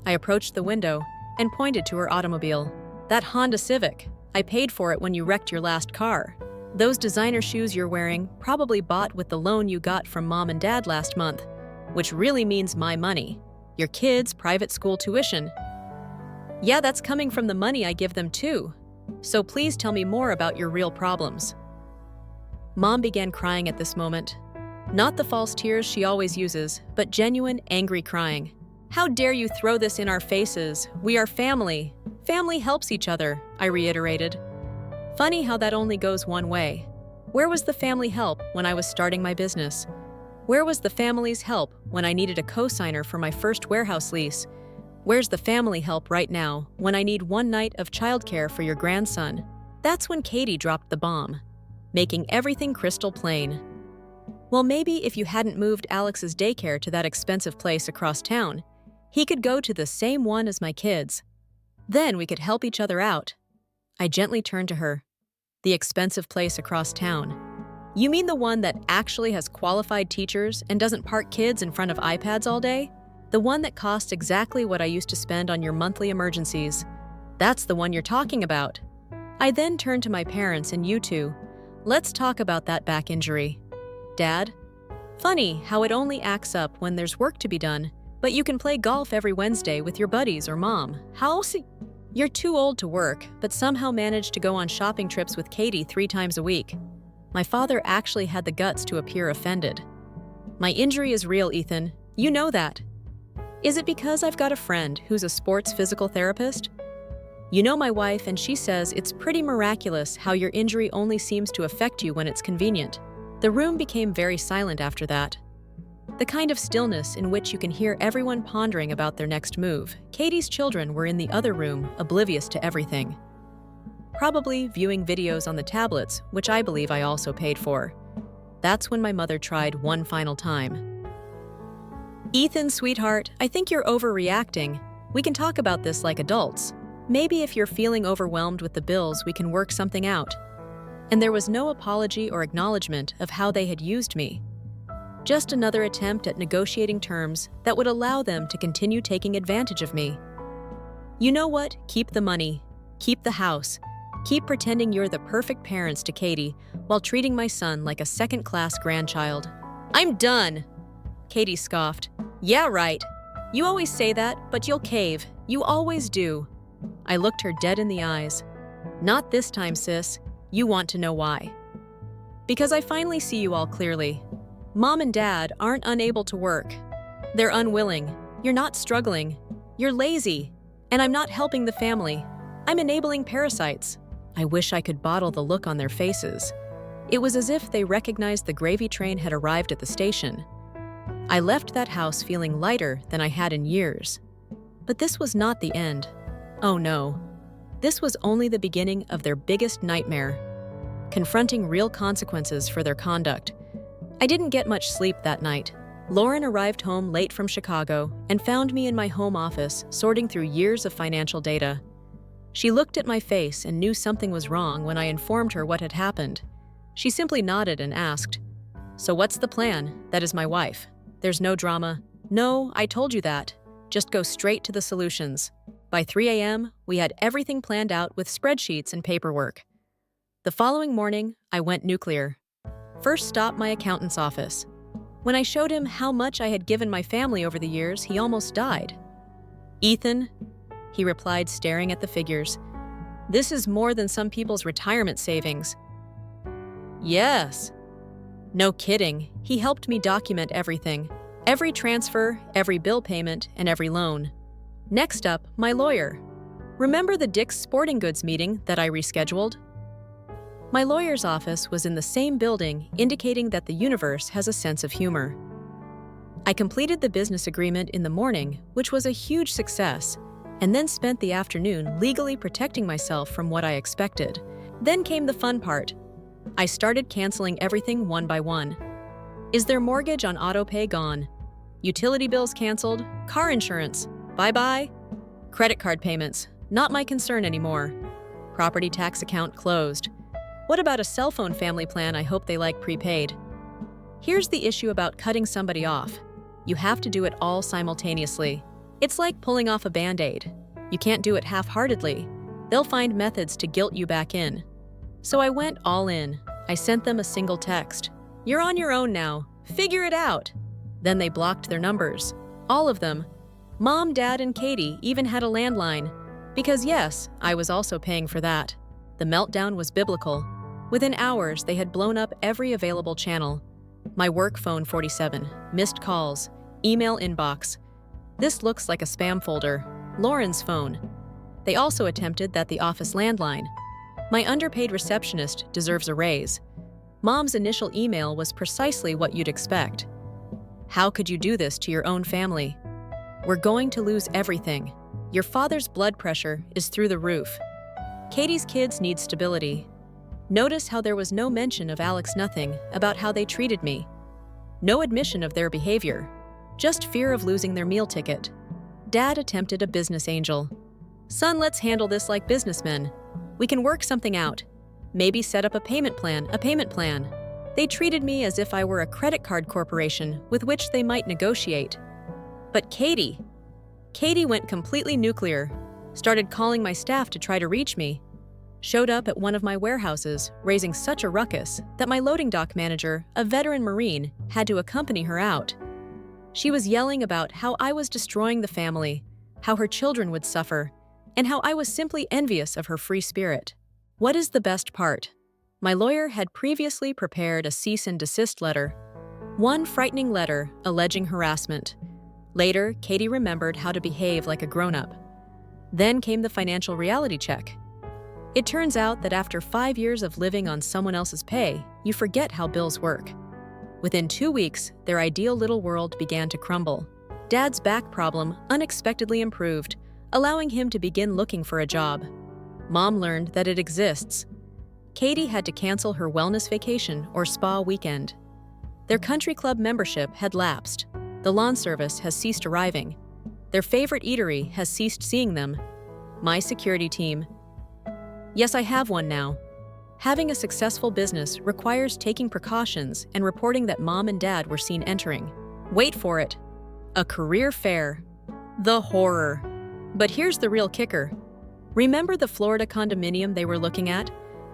I approached the window and pointed to her automobile. That Honda Civic. I paid for it when you wrecked your last car. Those designer shoes you're wearing probably bought with the loan you got from Mom and Dad last month, which really means my money. Your kids' private school tuition. Yeah, that's coming from the money I give them too. So please tell me more about your real problems. Mom began crying at this moment. Not the false tears she always uses, but genuine, angry crying. How dare you throw this in our faces? We are family. Family helps each other, I reiterated. Funny how that only goes one way. Where was the family help when I was starting my business? Where was the family's help when I needed a co-signer for my first warehouse lease? Where's the family help right now when I need one night of childcare for your grandson? That's when Katie dropped the bomb, making everything crystal plain. Well, maybe if you hadn't moved Alex's daycare to that expensive place across town, he could go to the same one as my kids. Then we could help each other out. I gently turned to her. The expensive place across town. You mean the one that actually has qualified teachers and doesn't park kids in front of iPads all day? The one that costs exactly what I used to spend on your monthly emergencies. That's the one you're talking about. I then turned to my parents and you two. Let's talk about that back injury. Dad? Funny how it only acts up when there's work to be done, but you can play golf every Wednesday with your buddies or Mom. You're too old to work, but somehow managed to go on shopping trips with Katie 3 times a week. My father actually had the guts to appear offended. My injury is real, Ethan. You know that. Is it because I've got a friend who's a sports physical therapist? You know my wife, and she says it's pretty miraculous how your injury only seems to affect you when it's convenient. The room became very silent after that. The kind of stillness in which you can hear everyone pondering about their next move. Katie's children were in the other room, oblivious to everything. Probably viewing videos on the tablets, which I believe I also paid for. That's when my mother tried one final time. Ethan, sweetheart, I think you're overreacting. We can talk about this like adults. Maybe if you're feeling overwhelmed with the bills, we can work something out. And there was no apology or acknowledgement of how they had used me. Just another attempt at negotiating terms that would allow them to continue taking advantage of me. You know what? Keep the money. Keep the house. Keep pretending you're the perfect parents to Katie while treating my son like a second-class grandchild. I'm done! Katie scoffed. Yeah, right. You always say that, but you'll cave. You always do. I looked her dead in the eyes. Not this time, sis. You want to know why. Because I finally see you all clearly. Mom and Dad aren't unable to work. They're unwilling. You're not struggling. You're lazy. And I'm not helping the family. I'm enabling parasites. I wish I could bottle the look on their faces. It was as if they recognized the gravy train had arrived at the station. I left that house feeling lighter than I had in years. But this was not the end. Oh no. This was only the beginning of their biggest nightmare, confronting real consequences for their conduct. I didn't get much sleep that night. Lauren arrived home late from Chicago and found me in my home office sorting through years of financial data. She looked at my face and knew something was wrong when I informed her what had happened. She simply nodded and asked, "So what's the plan?" That is my wife. There's no drama. No, I told you that. Just go straight to the solutions. By 3 a.m., we had everything planned out with spreadsheets and paperwork. The following morning, I went nuclear. First stop, my accountant's office. When I showed him how much I had given my family over the years, he almost died. "Ethan," he replied, staring at the figures, "this is more than some people's retirement savings." Yes. No kidding, he helped me document everything. Every transfer, every bill payment, and every loan. Next up, my lawyer. Remember the Dick's Sporting Goods meeting that I rescheduled? My lawyer's office was in the same building, indicating that the universe has a sense of humor. I completed the business agreement in the morning, which was a huge success, and then spent the afternoon legally protecting myself from what I expected. Then came the fun part. I started canceling everything one by one. Is their mortgage on autopay gone? Utility bills canceled? Car insurance? Bye-bye? Credit card payments? Not my concern anymore. Property tax account closed. What about a cell phone family plan? I hope they like prepaid. Here's the issue about cutting somebody off. You have to do it all simultaneously. It's like pulling off a Band-Aid. You can't do it half-heartedly. They'll find methods to guilt you back in. So I went all in. I sent them a single text. "You're on your own now. Figure it out." Then they blocked their numbers. All of them. Mom, Dad, and Katie even had a landline. Because yes, I was also paying for that. The meltdown was biblical. Within hours, they had blown up every available channel. My work phone 47, missed calls, email inbox. This looks like a spam folder. Lauren's phone. They also attempted the office landline. My underpaid receptionist deserves a raise. Mom's initial email was precisely what you'd expect. How could you do this to your own family? We're going to lose everything. Your father's blood pressure is through the roof. Katie's kids need stability. Notice how there was no mention of Alex, nothing about how they treated me. No admission of their behavior. Just fear of losing their meal ticket. Dad attempted a business angel. "Son, let's handle this like businessmen. We can work something out. Maybe set up a payment plan. They treated me as if I were a credit card corporation with which they might negotiate. But Katie went completely nuclear, started calling my staff to try to reach me, showed up at one of my warehouses, raising such a ruckus that my loading dock manager, a veteran Marine, had to accompany her out. She was yelling about how I was destroying the family, how her children would suffer, and how I was simply envious of her free spirit. What is the best part? My lawyer had previously prepared a cease and desist letter. One frightening letter alleging harassment. Later, Katie remembered how to behave like a grown-up. Then came the financial reality check. It turns out that after 5 years of living on someone else's pay, you forget how bills work. Within 2 weeks, their ideal little world began to crumble. Dad's back problem unexpectedly improved, allowing him to begin looking for a job. Mom learned that it exists. Katie had to cancel her wellness vacation or spa weekend. Their country club membership had lapsed. The lawn service has ceased arriving. Their favorite eatery has ceased seeing them. My security team. Yes, I have one now. Having a successful business requires taking precautions and reporting that Mom and Dad were seen entering. Wait for it. A career fair. The horror. But here's the real kicker. Remember the Florida condominium they were looking at?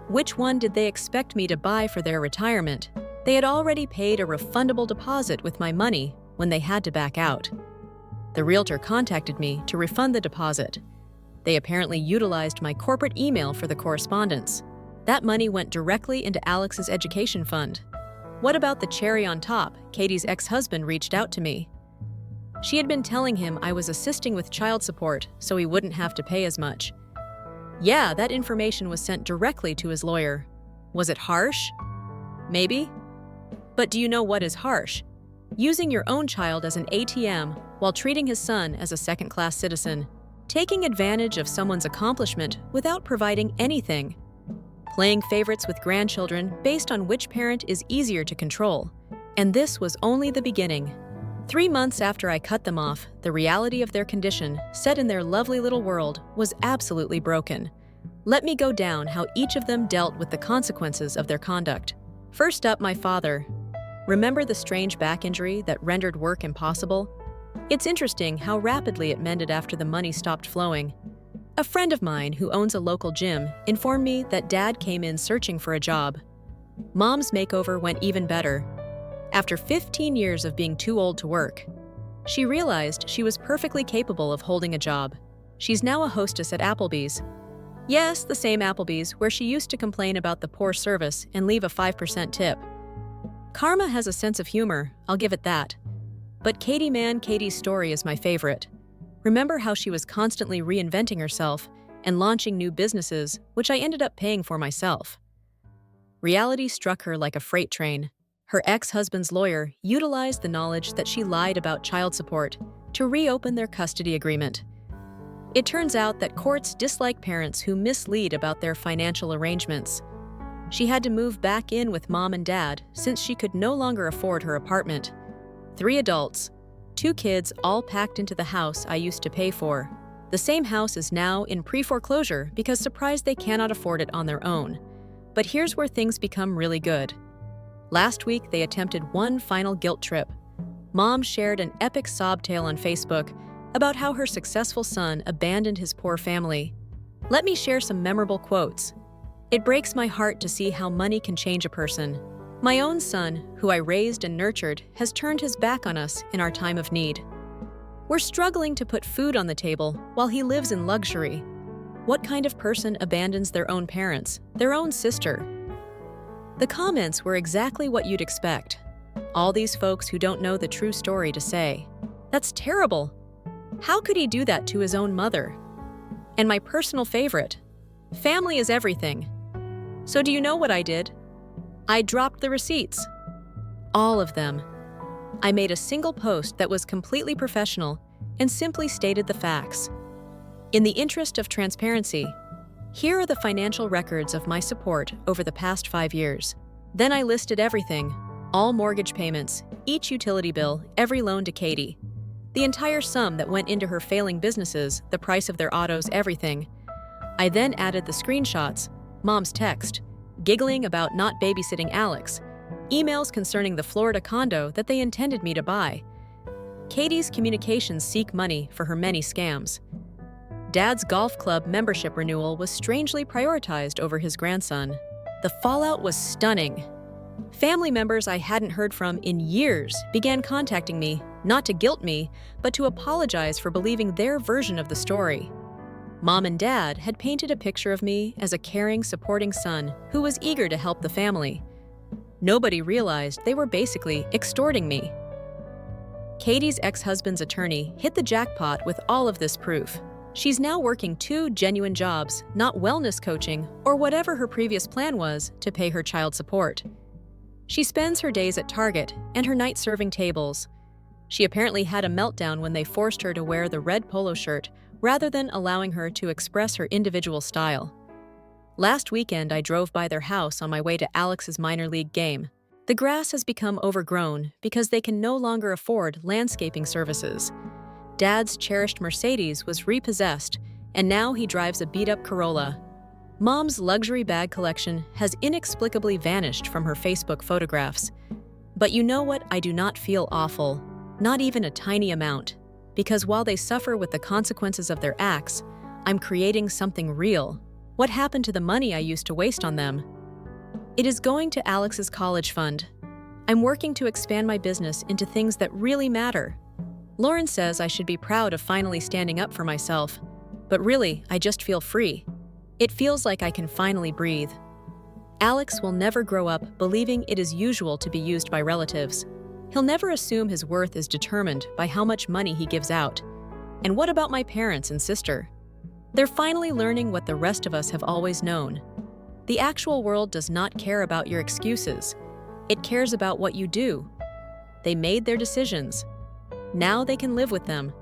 Which one did they expect me to buy for their retirement? They had already paid a refundable deposit with my money when they had to back out. The realtor contacted me to refund the deposit. They apparently utilized my corporate email for the correspondence. That money went directly into Alex's education fund. What about the cherry on top? Katie's ex-husband reached out to me. She had been telling him I was assisting with child support so he wouldn't have to pay as much. Yeah, that information was sent directly to his lawyer. Was it harsh? Maybe. But do you know what is harsh? Using your own child as an ATM while treating his son as a second-class citizen. taking advantage of someone's accomplishment without providing anything, playing favorites with grandchildren based on which parent is easier to control. And this was only the beginning. 3 months after I cut them off, the reality of their condition, set in their lovely little world, was absolutely broken. Let me go down how each of them dealt with the consequences of their conduct. First up, my father. Remember the strange back injury that rendered work impossible? It's interesting how rapidly it mended after the money stopped flowing. A friend of mine who owns a local gym informed me that Dad came in searching for a job. Mom's makeover went even better. After 15 years of being too old to work, she realized she was perfectly capable of holding a job. She's now a hostess at Applebee's. Yes, the same Applebee's where she used to complain about the poor service and leave a 5% tip. Karma has a sense of humor, I'll give it that. But Katie's story is my favorite. Remember how she was constantly reinventing herself and launching new businesses, which I ended up paying for myself. Reality struck her like a freight train. Her ex-husband's lawyer utilized the knowledge that she lied about child support to reopen their custody agreement. It turns out that courts dislike parents who mislead about their financial arrangements. She had to move back in with Mom and Dad since she could no longer afford her apartment. 3 adults, 2 kids all packed into the house I used to pay for. The same house is now in pre-foreclosure because surprised they cannot afford it on their own. But here's where things become really good. Last week, they attempted one final guilt trip. Mom shared an epic sob tale on Facebook about how her successful son abandoned his poor family. Let me share some memorable quotes. It breaks my heart to see how money can change a person. My own son, who I raised and nurtured, has turned his back on us in our time of need. We're struggling to put food on the table while he lives in luxury. What kind of person abandons their own parents, their own sister? The comments were exactly what you'd expect. All these folks who don't know the true story to say, "That's terrible. How could he do that to his own mother?" And my personal favorite, "Family is everything." So do you know what I did? I dropped the receipts. All of them. I made a single post that was completely professional and simply stated the facts. In the interest of transparency, here are the financial records of my support over the past 5 years. Then I listed everything, all mortgage payments, each utility bill, every loan to Katie, the entire sum that went into her failing businesses, the price of their autos, everything. I then added the screenshots, Mom's text, giggling about not babysitting Alex, emails concerning the Florida condo that they intended me to buy. Katie's communications seek money for her many scams. Dad's golf club membership renewal was strangely prioritized over his grandson. The fallout was stunning. Family members I hadn't heard from in years began contacting me, not to guilt me, but to apologize for believing their version of the story. Mom and Dad had painted a picture of me as a caring, supporting son who was eager to help the family. Nobody realized they were basically extorting me. Katie's ex-husband's attorney hit the jackpot with all of this proof. She's now working 2 genuine jobs, not wellness coaching or whatever her previous plan was to pay her child support. She spends her days at Target and her nights serving tables. She apparently had a meltdown when they forced her to wear the red polo shirt rather than allowing her to express her individual style. Last weekend, I drove by their house on my way to Alex's minor league game. The grass has become overgrown because they can no longer afford landscaping services. Dad's cherished Mercedes was repossessed, and now he drives a beat-up Corolla. Mom's luxury bag collection has inexplicably vanished from her Facebook photographs. But you know what? I do not feel awful, not even a tiny amount, because while they suffer with the consequences of their acts, I'm creating something real. What happened to the money I used to waste on them? It is going to Alex's college fund. I'm working to expand my business into things that really matter. Lauren says I should be proud of finally standing up for myself, but really, I just feel free. It feels like I can finally breathe. Alex will never grow up believing it is usual to be used by relatives. He'll never assume his worth is determined by how much money he gives out. And what about my parents and sister? They're finally learning what the rest of us have always known. The actual world does not care about your excuses. It cares about what you do. They made their decisions. Now they can live with them.